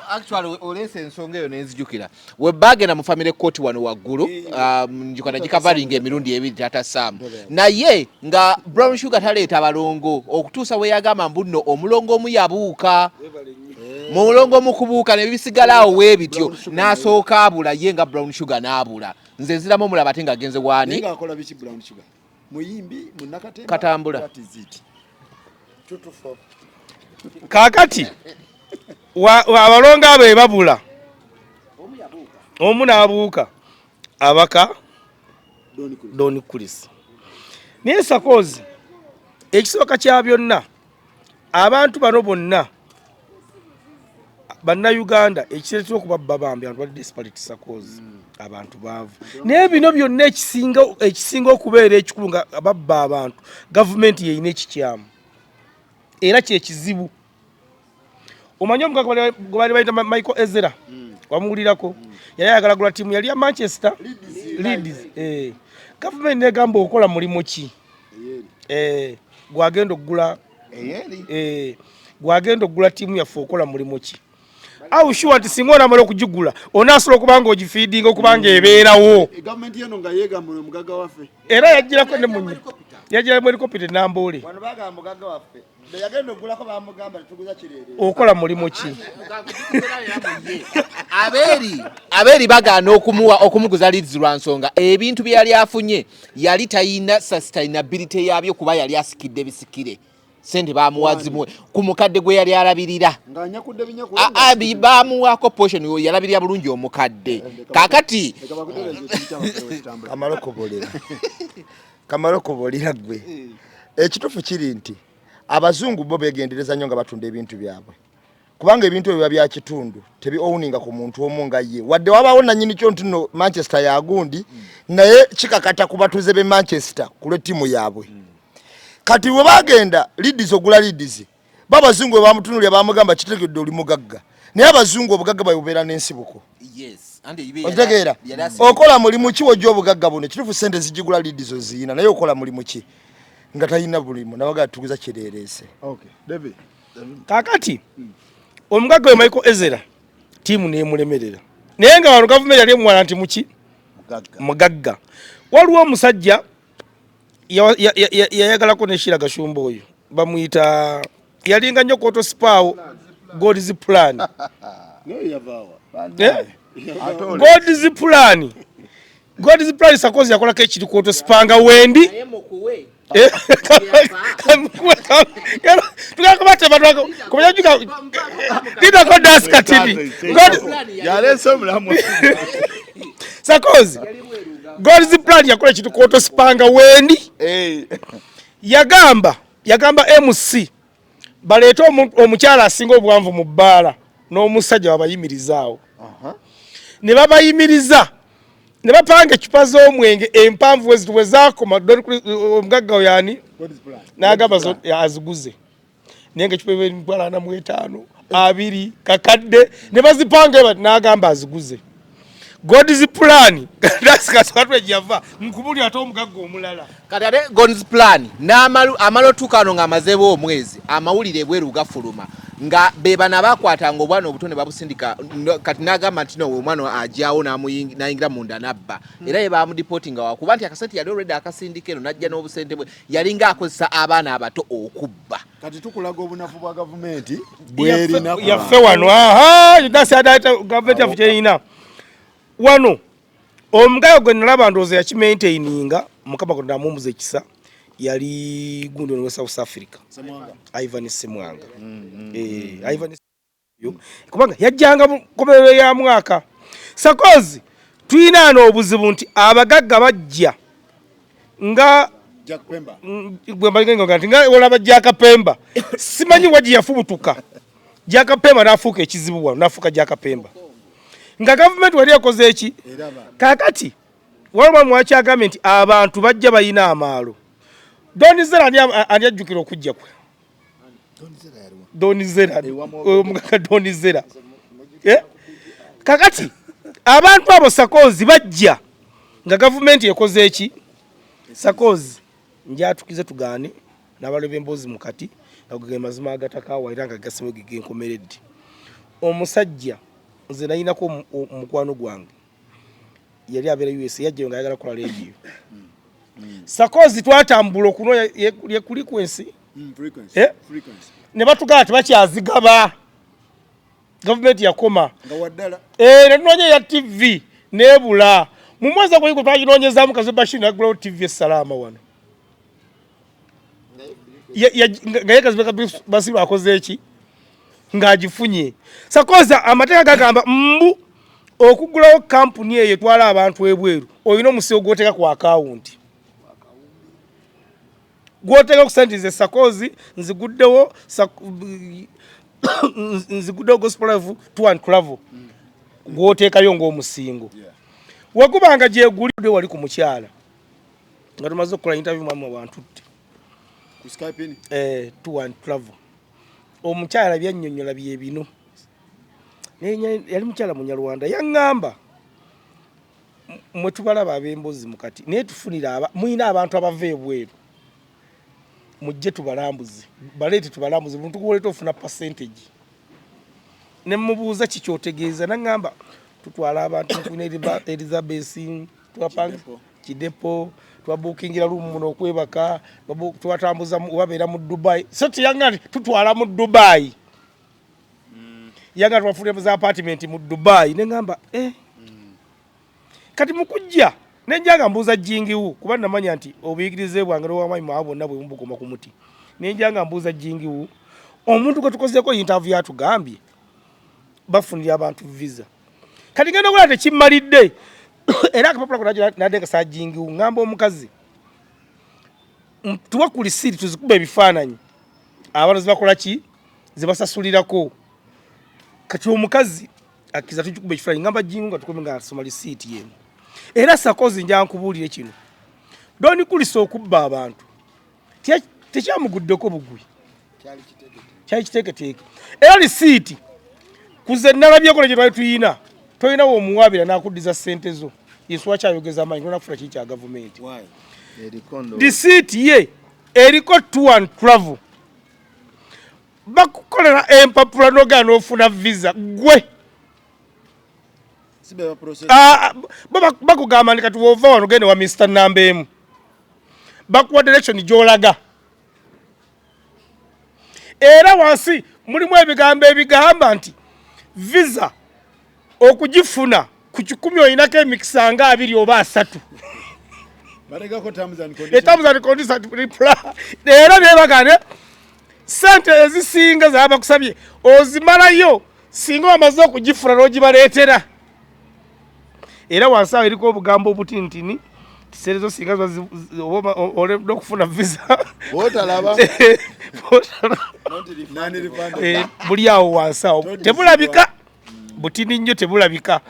actually olese ensonga eyo nenzijukira we bagenda mu family court wano waggulu njikana gikavaringa emirundi ebiri tata Sam naye nga Brown Sugar taleeta abalongo okutuusa we yagamba mbuno omulongo omu yabuuka mulongo mu kubuuka ne bisigalaawo weebityo n'asooka abula ye nga Brown Sugar n'abula nze nziramu omulaba ate ng'agenze waani ng'akola biki Brown Sugar muyimbi munnakatemba Katambula kaakati abalongo abo ebabula omu n'abuuka abaka Doni Kulis naye Sakozi ekisooka kya byonna abantu bano bonna bannayuganda ekireetera okubabba bambi abantu bali desperate Sakozi abantu baavu naye bino byonna ekisinga okubeera ekikulu nga babba abantu gavumenti yeyina ekikyamu era kyekizibu omanyi omugaga gwe bali bayita Michael Ezra wamuwulirako yali ayagala gula ttiimu yali ya Manchester Leeds gavumenti negamba okola mulimu ki gwagenda okugula ttiimu yaffe okola mulimu ki awo sure nti singa onamala okugigula onaasobola okubanga ogifiidinga okubanga ebeerawo era yagirako ne munyi yagira mu helicopter namboole okola mulimu ki abeeri bagaana okumuguza Leeds lwa nsonga ebintu bye yali afunye yali tayina sustainability yabyo kuba yali asikidde bisikire sente bamuwazimu ku mukadde gwe yali alabirira bamuwaako portion yo yalabirira bulungi omukadde kakati kamala okubolera gwe ekituufu kiri nti abazungu bo beegendereza nnyo nga batunda ebintu byabwe kubanga ebintu ebyo biba bya kitundu tebi-owninga ku muntu omu nga ye wadde wabaawo nannyini kyo nti no Manchester yagundi naye kikakata ku batuze b'e Manchester ku lw'ettiimu yaabwe kati we bagenda Leeds ogula Leeds babazungu bamutunulya bamugamba kitegedde oli mugagga naye abazungu obugagga babubeera n'ensibuko otegeera okola mulimu ki wojja obugagga buno kituufu sente zigigula Leeds oziina naye okola mulimu ki nga talina bulimu nabaga tuguza kireerese kakati omugagga we Michael Ezra ttiimu neemulemerera naye nga wano gavumenti yali emuwala nti muki mugagga waliwo omusajja yayagalako neshira gashumba oyo bamuyita yalinga nnyo koto spawo God's plan God's plan Sakozi yakolako ekiri koto spanga wendi Sakozi God's plan yakola ekintu koto spanga wendi yagamba MC baleeta omukyala asinga obuwanvu mu bbaala n'omusajja babayimirizaawo ne babayimiriza ne bapanga ecupa z'omwenge empanvu we zaakoma omugagga yani n'agamba aziguze naye nga ecupa emitwalo 45 2 kakadde ne bazipanga n'agamba aziguze God's plan dasikaswatwe java mkubuli ate omugagga omulala kati ate God's plan n'amalo tukano nga amazeewo omwezi amawulire bweru gafuluma nga beba nabakwatanga obwana obutone babusindika kati n'agamba nti no omwana ajjawo n'ayingira munda nabba era ye bamudipotinga wakuba nti akasente yali already akasindika eno n'ajja n'obusente bwe yalinga akozesa abaana abato okubba kati tukulaga obunafu bwa gavumenti bwerina yaffe wano dasadata gavumenti yaffe kyeyina wano omugayo gwe nalaba ndowooza yakimaintaininga mukama Katonda amumuza ekisa yali gundi ono South Africa Ivan Semwanga Ivan kubanga yajjanga mukomerero ya mwaka Sakozi tuyina ano obuzibu nti abagagga bajja nga Jack Pemba gwe mbalinga ngati nga olaba Jack Pemba simanyi waji yafubutuka Jack Pemba nafuuka ekizibu wano nafuuka Jack Pemba nga government wali yakoze eki kakati walwa mwacha government abantu bajja bayina amaalo Donizera ani ajjukira okujja kwe Donizera omugaka Donizera kakati abantu abo sakozi bajja nga government yakoze eki sakozi njatukize tugane nabalebe embozi mukati nagugema mazima agatakawa iranga gasimo gigenkomeredde omusajja nze nayinako mukwano gwange yali abera US yajje nga yagala kola radio sakozi twatambula okuno ye frequency frequency ne batugata bakyazigaba government yakoma nga waddala nenonye ya TV nebula mu mwezi gwe twagironyeza mu kazo Bashir na Glow TV salama wano ngaye kazibeka Basiru akoze eki ngagifunye sakoza amateeka gagamba mbu okugulawo kampuni eyo twala abantu ebweru oyina omusigo gwoteka ku account gwoteka kusandize sakozi nziguddewo gospel life to and travel gwotekayo ng'omusingo wakubanga gyegulidde wali ku mukyala nga tumaze okukola interview mwamu abantu ku Skype ni to and travel omukyala byannyonnyola bye bino yali mukyala munyarwanda yaŋŋamba mwe tubalaba ab'embozi mukati naye tufunira muyina abantu abava ebweru mujje tubalambuzi baleete tubalambuzi buntu kuwoleta ofuna percentage ne mubuuza kikyotegeeza naŋŋamba tutwala abantu tuna Elizabeth twapanga kidepo twabukingira lumu muno okwebaka twatambuza wabeera mu Dubai so tuyangati tutwala mu Dubai yanga twafunira za apartment mu Dubai nengamba kati mukujja nenjanga mbuuza jingiwu kuba namanya nti obuyigirize bwange lw'amaanyi mwabo nabwe mbugoma ku muti nenjanga mbuuza jingiwu omuntu gwe tukozeko interview atugambye bafunira abantu visa kati ngenda okola tekimmalidde era akapapula kunajo nadeka saa jingiwu ngamba omukazi tuwa ku lisiti tuzikuba ebifaananyi abantu zibakola ki zibasasulirako kati omukazi akiza tujikuba ekifaananyi ngamba jingiwu nga tukobe nga asoma lisiti yemu era sakozi nja nkubuulire kino doni kulisa okubba abantu tekyamuguddeko bugwi kyali kiteeketeeke era lisiti kuze nalabyeko nekye twali tuyina toyinawo omuwaabira n'akuddiza ssente zo yesu wakyayogeza amaanyi tolina kufuna kiri kya gavumenti lisiiti ye eriko to and travel bakukolera empapula nogaa n'ofuna visa gwe bakugamba ndi kati wova wano gende wa Mr. Nambemu bakuwa direction gy'olaga era wansi mulimu ebigambo ebigamba nti visa okugifuna ku 10 oyinako emikisa nga 2 oba 3 terms and conditions reply era nebagane sente ezisinga zaba kusabye ozimalayo singa amaze okugifuna n'ogibaleetera era wansawo eriko obugambo obutintini tiserezo singa olebudde okufuna visa buli awo wansawo tebulabika butini nnyo tebulabika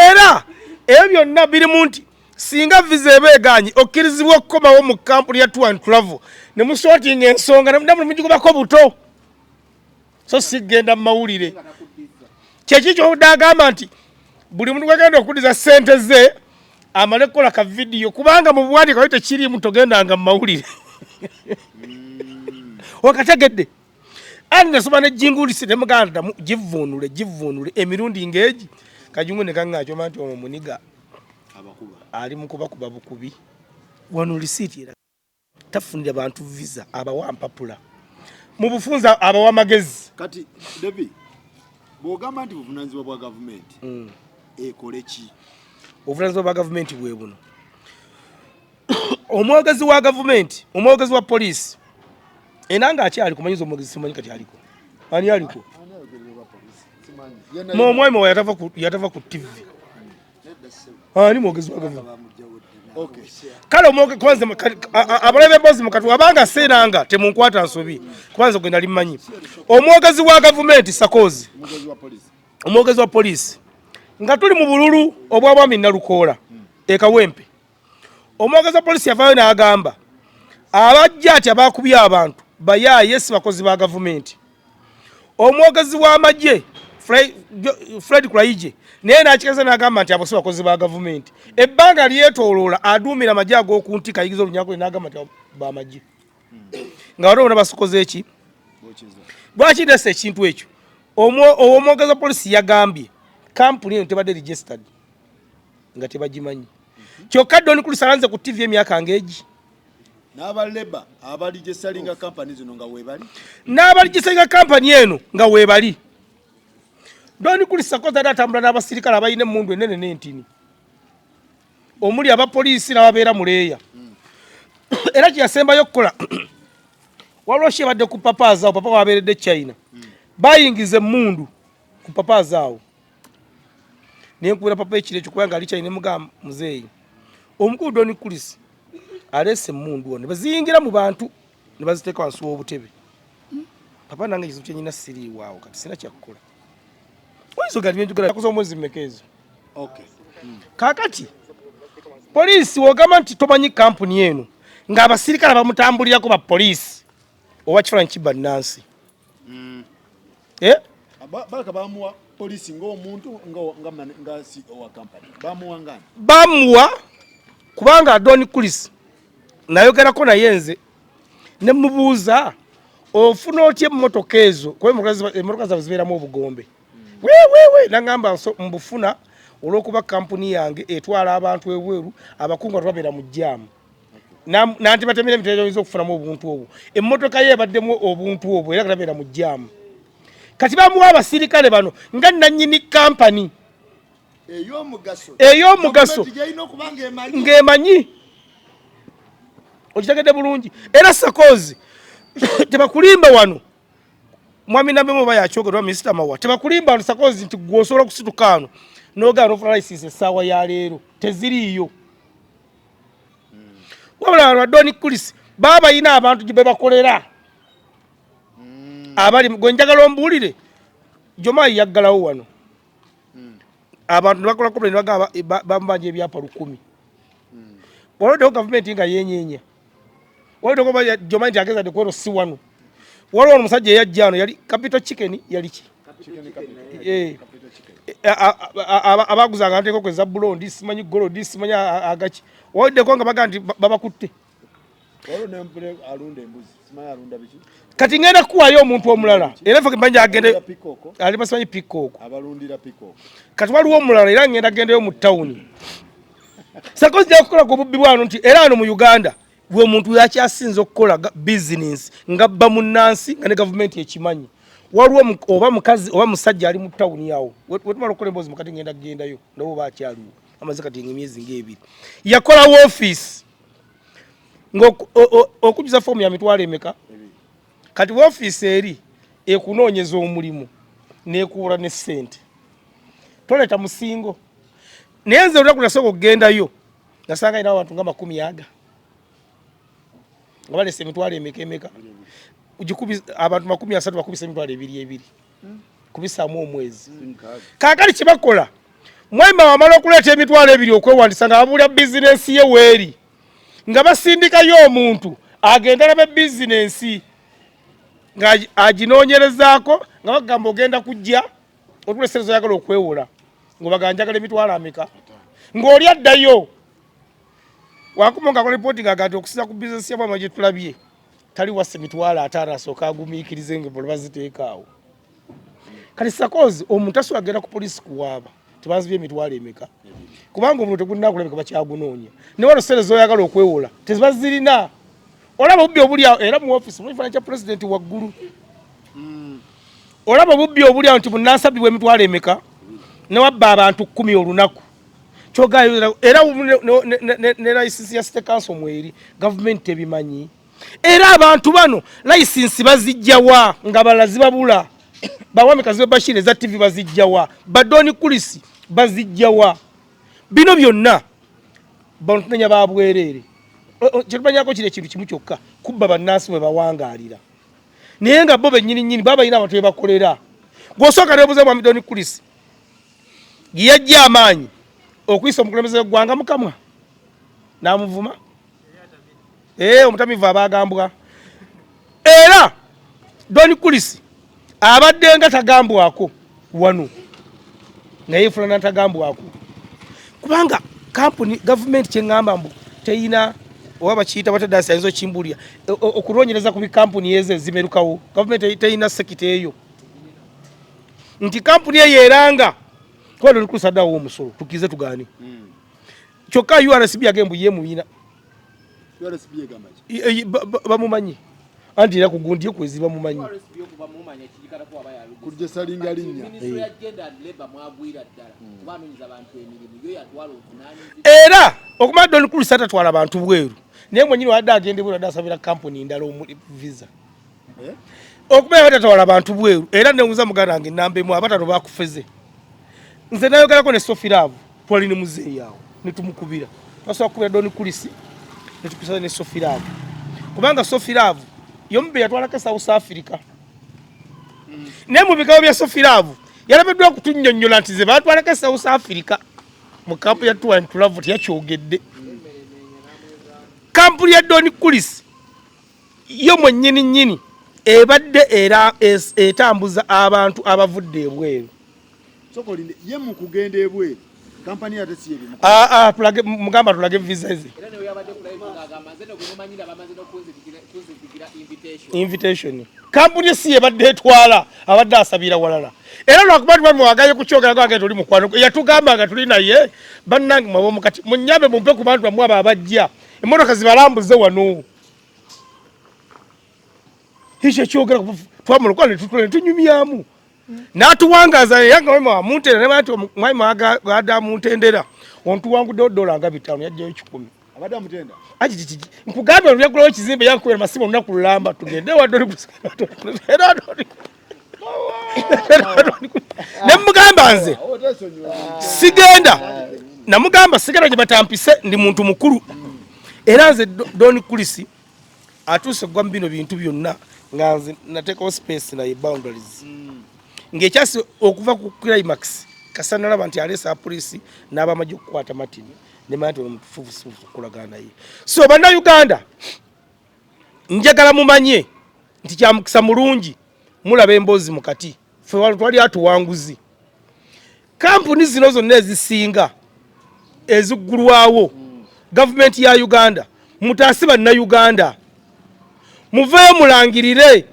era ebyo byonna birimu nti singa visa eba eganye okkirizibwa okukomawo mu kampuni ya to and travel ne musortinga ensonga namugigobako buto so sigenda mu mawulire kyekikyo agamba nti buli muntu gwagenda okuddiza ssente ze amale kukola ka vidiyo kubanga mu buwandika wali tekirimu togendanga mu mawulire wakategedde ani nasoma ne jingulisi ne muganda givvuunule emirundi ng'egi kajungu ne kaŋŋakyoma nti omwo muniga ali mu kubakuba bukubi wano lisiiti era tafunira bantu visa abawa mpapula mu bufunza abawa amagezi kati David bw'ogamba nti buvunaanyizibwa bwa gavumenti ekole ki obuvunaanyizibwa bwa gavumenti bwe buno omwogezi wa gavumenti omwogezi wa poliisi enanga akyali kumanyiza omwogezi simanyi kati aliko ani aliko omwami yatava ku TV ani mwogezi wa gavumenti Okay. Kale omoge kwanza abalabe bozi mukatu abanga senanga temunkwata nsobi kwanza gwenda limanyi omwogezi wa government Sakozi omwogezi wa police nga tuli mu bululu obwabwami Nalukola ekawempe omwogezi wa police yavayo n'agamba abajja ati abakubya abantu bayaye si bakozi ba government omwogezi wa majje Fred Kulaije naye n'akikeza n'agamba nti abo si bakozi ba government ebbanga lyetooloola aduumira amajje ag'okuntika ayigiza olunyako n'agamba nti bamajje nga waliwo basokoze eki lwaki ndese ekintu ekyo omwogezi wa polisi yagambye kampuni eno tebadde registered nga tebagimanyi kyokka Don Kulisa alanze ku TV emyaka ng'egi n'abaleba abaligisalinga kampani zino nga weebali n'abaligisalinga kampani eno nga weebali Don Kulisa koza atambula n'abasirikale abayina emmundu ennene n'entini omuli abapoliisi n'ababeera muleeya era kyeyasembayo okukola waliwo kyebadde ku papaazi awo papa wabeeredde China bayingiza emmundu ku papaazi awo nenkubira papa ekiro ekyo kubanga ali China nemugamba muzeeyi omukulu Don Kulisa aleese emmundu ne baziyingira mu bantu ne baziteeka wansi w'obutebe papa nange ekizibu kyenyina siriiwaawo kati sina kyakukola omwezi mmekeezo kakati poliisi wogamba nti tomanyi kampuni eno ng'abasirikale bamutambulirako ba poliisi oba kifaananyi kibba Nansi balaka bamuwa poliisi ng'omuntu nga CEO wa kampani bamuwa ngani bamuwa kubanga Don Kulisa nayogerako naye nze ne mubuuza ofuna otya emmotoka ezo kuba emmotoka zaabwe zibeeramu obugombe wewewe nangamba mbufuna olw'okuba kampuni yange etwala abantu ebweru abakungu twabeera mu jjaamu nanti batemera emiteejo oyinza okufunamu obuntu obwo emmotoka ye ebaddemu obuntu obwo era tabeera mu jjaamu kati bamuwa abasirikale bano nga nannyini kampani ey'omugaso ng'emanyi okitegedde bulungi era Sakozi tebakulimba wano mwami nambe muba yakyogerwa Mr. Mawa tebakulimba wano Sakozi nti gwosobola okusituka wano n'ogaana ofuna license essaawa ya leero teziriiyo wabula Don Kulisa baba bayina abantu gye bakolera abali gwe njagala ombuulire Jomayi yaggalawo wano abantu bakola kompleni bagamba bambanja ebyapa 100 waliwo gavumenti nga yenyeenya waliwo kuba Jomayi nti ageza de kwero si wano waliwo omusajja eyajja wano yali Capital Chicken yali ki abaguzanga ateekako eza bulondi simanyi golodi simanyi agaki wawiddeko nga baga nti babakutte kati ngenda kuwayo omuntu omulala era fe mbanja agende ali basimanyi pikoko kati waliwo omulala era ngenda agendeyo mu tawuni Sakozi jakukola ku bubbi bwano nti era ano mu Uganda bwe omuntu yakyasinza okukola bizinensi nga bba mu Nansi nga ne gavumenti ekimanyi waliwo oba mukazi oba musajja ali mu tawuni yawo wetumala okukola emboozi mukati ngenda kugendayo ndabo bakyaliwo amaze kati emyezi ng'ebiri yakolawo office okujuza foomu ya mitwalo emeka kati office eri ekunoonyeza omulimu n'ekuula ne ssente toleta musingo naye nze olunaku nasooka okugendayo nasanga ina abantu nga 10 nga balese emitwalo emeka abantu 30 bakubisa emitwalo 2 kubisaamu omwezi kaakali kyebakola mwemba wamala okuleeta emitwalo 2 okwewandisa nga babuulira bizinensi ye weeri nga basindikayo omuntu agenda labe bizinensi nga aginoonyerezaako nga bagamba ogenda kujja otuleserezo yagala okwewola ng'obaganjagala emitwalo ameka ng'oli addayo wakuma nga akola ripooti ng'agati okusiza ku bizinensi yabwama gye tulabye tali wassa emitwalo 5 asooka agumiikirize ng'ebola baziteeka awo kati Sakozi omuntu asobola agenda ku poliisi kuwaaba tebazibye emitwalo emeka kubanga omuntu tegulina kulabika bakyagunoonya ne wano sente z'oyagala okwewola tezibazirina olaba obubbi obuli awo era mu office mu kifaananyi kya pulezidenti waggulu olaba obubbi obuli awo nti bunansabibwa emitwalo emeka ne wabba abantu 10 olunaku kyogayo era ne layisinsi ya State Council mweri gavumenti tebimanyi era abantu bano layisinsi bazijjawa nga balazibabula bawami kazibe Bashir eza TV bazijjawa ba Don Kulisa bazijjawa bino byonna bantunenya babwerere kyebanyako kire kintu kimu kyokka kubba bannansi bwe bawangalira naye nga bo bennyini baba ina abantu bebakolera gwosooka nebuze mwami Don Chris yajja amaanyi okuyisa omukulembeze w'eggwanga mukamwa n'amuvuma omutamivu abagambwa era Don Chris abadde nga tagambwako wano naye fulana tagambwako kubanga kampuni government kyeŋŋamba mbu teyina oba bakiyita batadasi ayinza okimbulira okulonyereza ku bikampuni ezo ezimerukawo government teyina sekita eyo nti kampuni eyo eranga kuba Don Chris addawo omusolo tukize tugaani kyokka URSB agembu ye muyina bamumanyi anti era kugundi kwezi bamumanyi kujja salinga linnya era okumala Don Chris atatwala abantu bweru naye mwenyini wadde agende bweru adasabira kampuni ndala visa okumala batatwala abantu bweru era newuza muganda wange nambemu abatano bakufeze nze nayogerako ne Sofiraavu twali ne muzeeyi awo netumukubira twasobola kukubira Don Chris netukusaza ne Sofiraavu kubanga Sofiraavu yombe yatwalako South Africa naye mu bikawo bya Sofiraavu yalabiddwa okutunnyonnyola nti ze batwalako South Africa mu kampu ya Tour and Travel teyakyogedde kampuni ya Don Chris yo mwennyini ebadde era etambuza abantu abavudde ebweru sokolinde ye mu kugenda ebweru kampani ya tesi yeri tulage mugamba tulage visa ze era ne yabadde kulayiva agamba nze n'okumanyira bamaze n'okunzikira invitation kampuni esi ebadde etwala abadde asabira walala era lwakuba tubamwagaye kukyogera gwange tuli mukwano yatugamba nga tuli naye bannange mwabo mukati munyambe mumpe ku bantu bamwe ababajja emmotoka zibalambuze wano hishe kyogera twamuluka ne tunyumyamu natuwangaza yanga mwema wamuntendera nebantu mwema wagada muntendera ontuwangudde $5 nga 5 yajjayo 10 abadde amutenda ajiji nkugambe oluyagulawo ekizimbe yankubera masimu olunaku lulamba tugende wadde nemugamba nze sigenda namugamba sigenda gye batampise ndi muntu mukulu era nze Don Chris atuuse gwa mu bino bintu byonna nga nze nateekawo space naye boundaries ng'ekyasi okuva ku climax kasana nalaba nti aleesa apoliisi n'abamajja okukwata Martin ne manti omufufufufu okulagana naye so bannayuganda njagala mumanye nti kyamukisa mulungi mulaba emboozi mu kati ffe wano twali atuwanguzi kampuni zino zonna ezisinga eziggulwawo gavumenti ya Uganda mutaasi bannayuganda muveeyo mulangirire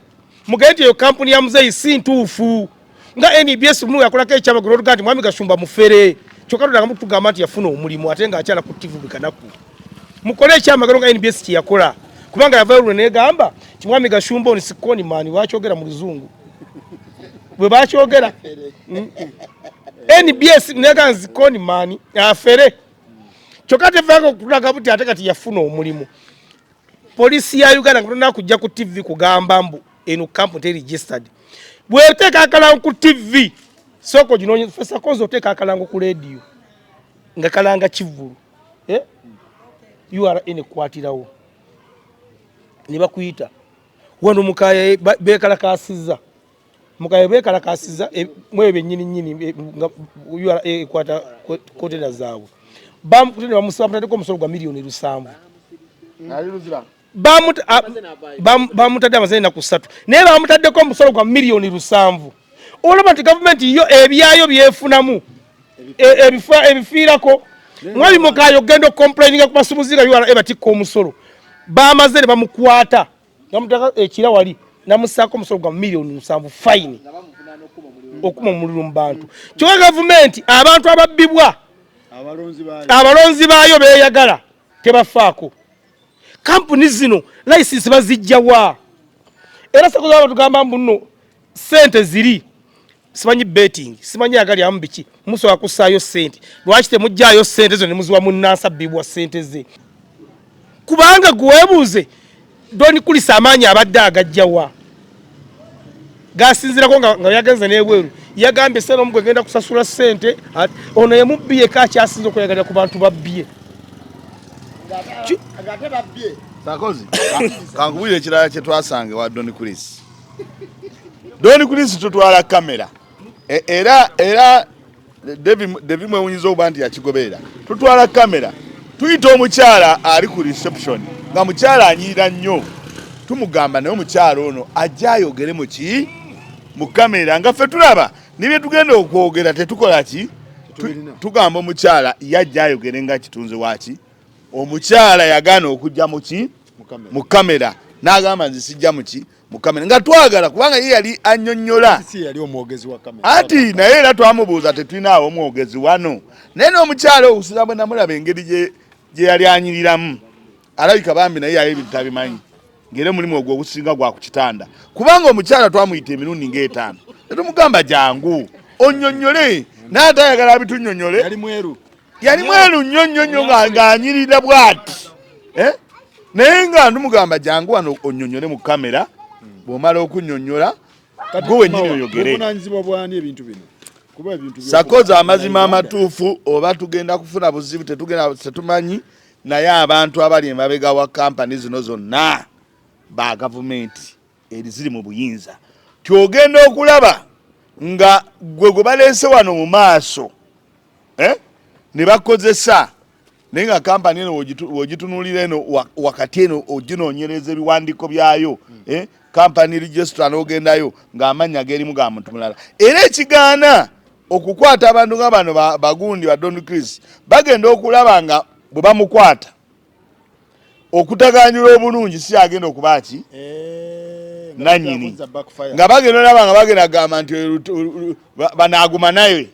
mugende eyo kampuni ya muzeeyi si ntuufu nga NBS mu yakolako ekyamagero olugati mwami Gashumba mufere kyokka tutanga mutugamba nti yafuna omulimu ate nga akyala ku TV bikanaku mukole ekyamagero nga NBS kyeyakola kubanga yavayo negamba ti mwami Gashumba oni sikoni mani wakyogera mu luzungu bwe bakyogera NBS nega nzikoni mani afere kyokka tevanga okulaga buti ate kati yafuna omulimu polisi ya Uganda ngona kujja ku TV kugamba mbu eno kampuni teri registered bweteka akalango ku TV soko gino fesa kozo oteka akalango ku radio nga kalanga kivulu URA kwatirawo ne bakuyita wano mukaye bekalakasiza mukaye bekalakasiza mwebe nyini nga URA kwata kotena zawo bamukutene bamusabata ko musolo gwa milioni 7 ali luzira bamutadde amazina na kusatu naye bamutaddeko omusolo gwa milioni 7 olaba nti gavumenti yo ebyayo byefunamu ebifiirako mwali mukayo gendo complaininga ku basumuziga yuala ebatikko omusolo bamaze ne bamukwata namutaka ekira wali namusako omusolo gwa milioni 7 fine okuma mululu mbantu kyokka gavumenti abantu ababbibwa abalonzi baayo beyagala tebafaako kampuni zino license bazijjawa era sako zaba tugamba mbuno sente ziri simanyi betting simanyi agali ambiki muso akusaayo sente lwaki temujjaayo sente zo ne muziwa munnansa bibwa sente ze kubanga gwebuuze Don Chris amaanyi abadde agajjawa gasinzirako nga yagenze n'ebweru yagambye sente omugwe genda kusasula sente ono yemubbiye kakyasinza okweyagalira ku bantu babbye ngate babye Sakozi kangubwire ekirala kye twasange wa Don Chris. Don Chris tutwala kamera era David mwewunyiza oba nti yakigoberera. Tutwala kamera tuyita omukyala ali ku reception nga mukyala anyirira nnyo, tumugamba naye omukyala ono ajja ayogere mu kamera nga ffe tulaba nibye tugenda okwogera tetukola ki tugamba omukyala yajja ayogere nga kitunze waki omukyala yagaana okujja mu kamera n'agamba nzi sijja mu kamera nga twagala kubanga ye yali annyonnyola ati naye era twamubuuza tetulinawo omwogezi wano naye n'omukyala owusira bwe namulaba engeri gye yali anyiriramu alabika bambi naye yali ebintu tabimanyi ng'era omulimu ogwo ogusinga gwa ku kitanda kubanga omukyala twamuyita emirundi ng'etaano tetumugamba jangu onnyonnyole n'ate ayagala abitunnyonnyole yali mweru nnyo ng'anyirira bw'ati naye nga ndimugamba jangu wano onnyonnyole mu kamera bw'omala okunnyonnyola gwe wennyini oyogere. Sakozi amazima amatuufu oba tugenda kufuna buzibu tetumanyi naye abantu abali emabega wa kampani zino zonna ba gavumenti ziri mu buyinza tyogenda okulaba nga gwe baleese wano mu maaso ne bakozesa naye nga kampani eno wogitunuulira eno wakati eno oginoonyereza ebiwandiiko byayo kampani registra n'ogendayo ng'amannya g'erimu ga muntu mulala era ekigaana okukwata abantu nga bano bagundi ba Don Chris bagenda okulaba nga bwe bamukwata okutaganyula obulungi si agenda okuba ki nanyini nga bagenda olaba nga bagenda gamba nti banaaguma naye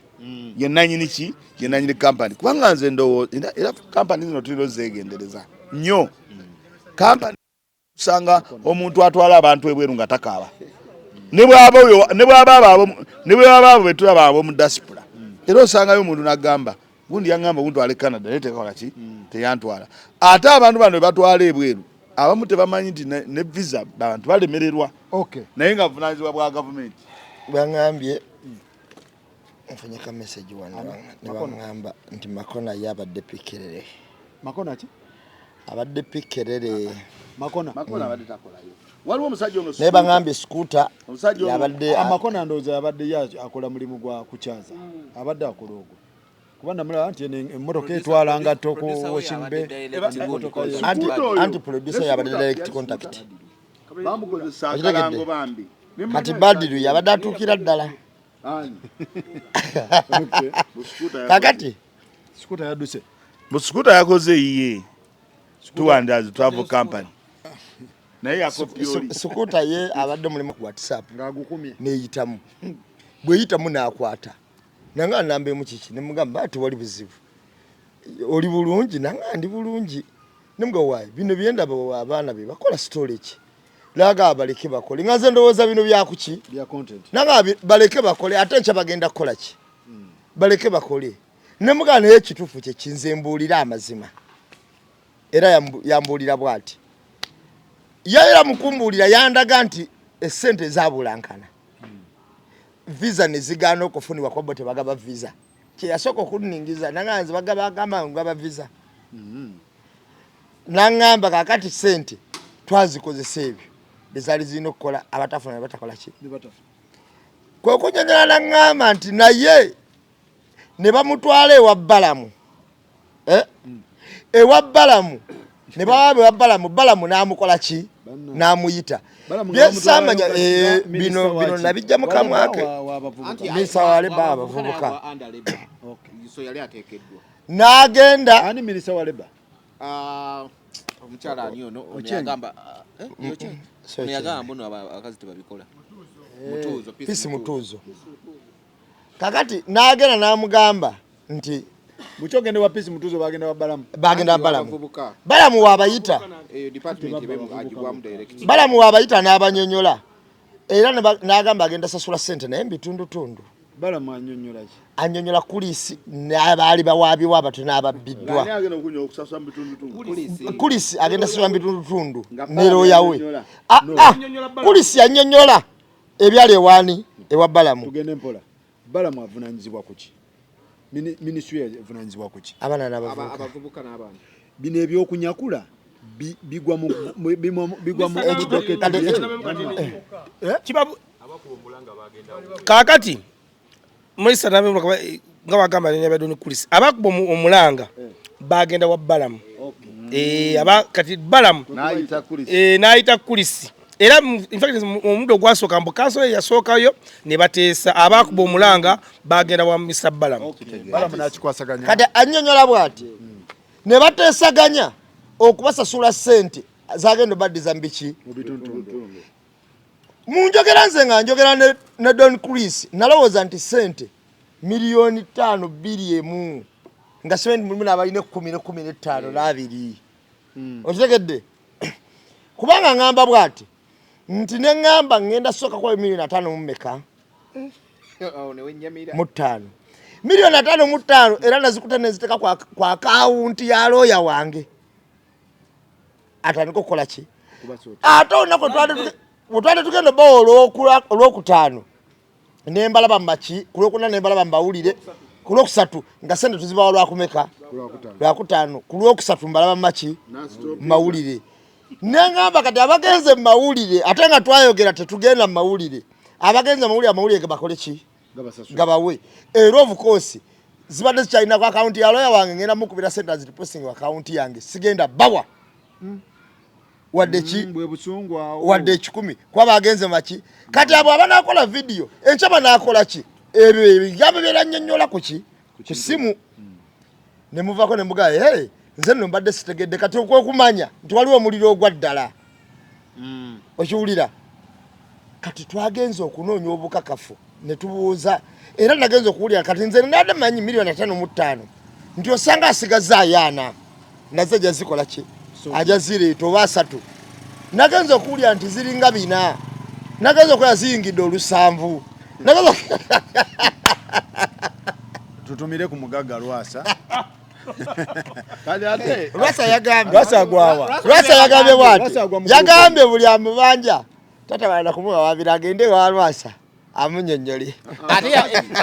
ye nanyini ki ye nanyini kampani kubanga nze ndowooza era kampani zino tulina zeegendereza nnyo kampani usanga omuntu atwala abantu ebweru nga takaaba ne bw'aba abo betulaba ab'omu diaspora era osangayo omuntu n'agamba gundi yaŋŋamba guntwale Canada naye tekola ki teyantwala ate abantu bano batwala ebweru abamu tebamanyi nti ne visa abantu balemererwa naye nga buvunaanyizibwa bwa gavumenti baŋŋambye nfunye ka message wano ne baŋŋamba nti Makona yabadde pikerere abadde pikerere Makona abadde takolayo waliwo omusajja ono naye baŋŋambye skuta yabadde Makona ndowooza yabadde akola mulimu gwa kukyaza abadde akola ogwo kuba namulaba nti emmotoka etwala ngatto ku Washing Bay anti producer yabadde direct contact bamukozesa akalango bambi kati Badiru yabadde atuukira ddala kakati skuta yadduse musikuta yakoze iye tuwandazi travel company naye yakopioli sukuta ye abadde mulimu ku WhatsApp ng'agukumye neeyitamu bweyitamu n'akwata nanga nambe mu kiki nemugamba ati wali buzibu oli bulungi nanga ndi bulungi nemugawaayi bino byendaba abaana be bakola storage laga abaleke bakole ngaze ndowooza bino byakuki bya content nanga baleke bakole ate ncha bagenda kukola ki baleke bakole nemugana naye ekituufu kye kinzembuulira amazima era yambuulira bwati yayera mukumbuulira yandaga nti essente zabulankana visa nezigaana okufunibwa kwabo tebagaba visa kyeyasooka okuningiza nanganze bagamba ngaba visa nangamba kakati sente twazikozesa ebyo bezaali zirina okukola abatafuna batakola ki kwe kunyonyola nangamba nti naye ne bamutwala ewa Balamu ewa Balamu ne bawabe wa Balamu n'amukola ki n'amuyita byesamanya bino nabijja mu kamwa ke misawale babavubuka n'agenda ani minisa wa leba omukyala ani ono yagamba yagamba muno abakazi tebabikola pisi mutuuzo kakati n'agenda n'amugamba nti mukyogende wa pisi mutuuzo bagenda wa Balamu wabayita Balamu wabayita n'abanyonyola era n'agamba agenda sasula ssente naye mbitundutundu Balamu anyonyola ki anyonyola kulisi n'abaali bawaabi w'abato n'ababbiddwa kulisi agenda sasula mbitundutundu neroya we kulisi anyonyola ebyali ewaani ewa Balamu tugende mpola Balamu avunaanyizibwa ku ki ministry evunanyizibwa ku ki abaana n'abavubuka n'abaana bino ebyokunyakula bigwa mu kakati mulisa nabe nga wagamba ne badoni kulisi abakuba omulanga bagenda wa Balamu kati Balamu n'ayita kulisi era in fact omudo gwasooka mbu kansolo yasookayo ne bateesa abakuba omulanga bagenda wa Mr. Balamu n'akikwasaganya kati annyonnyola bw'ati ne bateesaganya okubasasula ssente zagenda baddiza mbiki munjogera nze nga njogera ne Don Chris nalowooza nti ssente miliyoni 5.1 nga sendi mulimu n'abalina 10.15 n'abiri okitegedde kubanga ngamba bw'ati nti ne ngamba ngenda soka kwa miliyoni 5 mu mmeka mu 5 miliyoni 5 mu 5 era nazikuta neziteka kwa akaunti ya lawyer wange atandika okukola ki ate onako twali tugenda bawo olwokutaano nembalaba mbaki kulwokuna nembalaba mbawulire kulwokusatu nga sente tuzibawo lwakumeka lwakutaano kulwokusatu mbalaba maki mawulire nengamba kati abagenze mawulire ate nga twayogera tetugenda mawulire abagenze mawulire gebakole ki gabawe era of course zibadde zikyalina ku akaunti ya lawyer wange ngenda mukubira sente aziriposting akaunti yange sigenda bawa wadde ki wadde 10 kwaba agenze maki kati abo abanakola video enchaba nakola ki ebyo ebigambo byeranyonnyola ku ki ku simu ne muvako ne mbuga nze nno mbadde sitegedde kati okwokumanya nti waliwo omuliro ogwaddala okiwulira kati twagenze okunoonya obukakafu ne tubuuza era nagenze okuwulira kati nze nadde manyi miliyoni 5.5 nti osanga asigaza ayana naze jazikola ki ajazireeta oba 3 nagenze okuwulira nti ziringa 4 nagenze okukola ziyingidde olusanvu tutumire ku mugaga Lwasa Lwasa yagambye Lwasa gwawa Lwasa yagambye bwati yagambye buli amubanja tata bana kumuwa wabira agende wa Lwasa amunyonyoli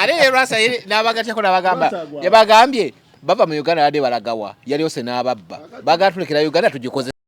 ate Lwasa n'abagatyako n'abagamba yabagambye bava mu Uganda yadde balagawa yali ose n'ababba bagatulekera Uganda tugikoze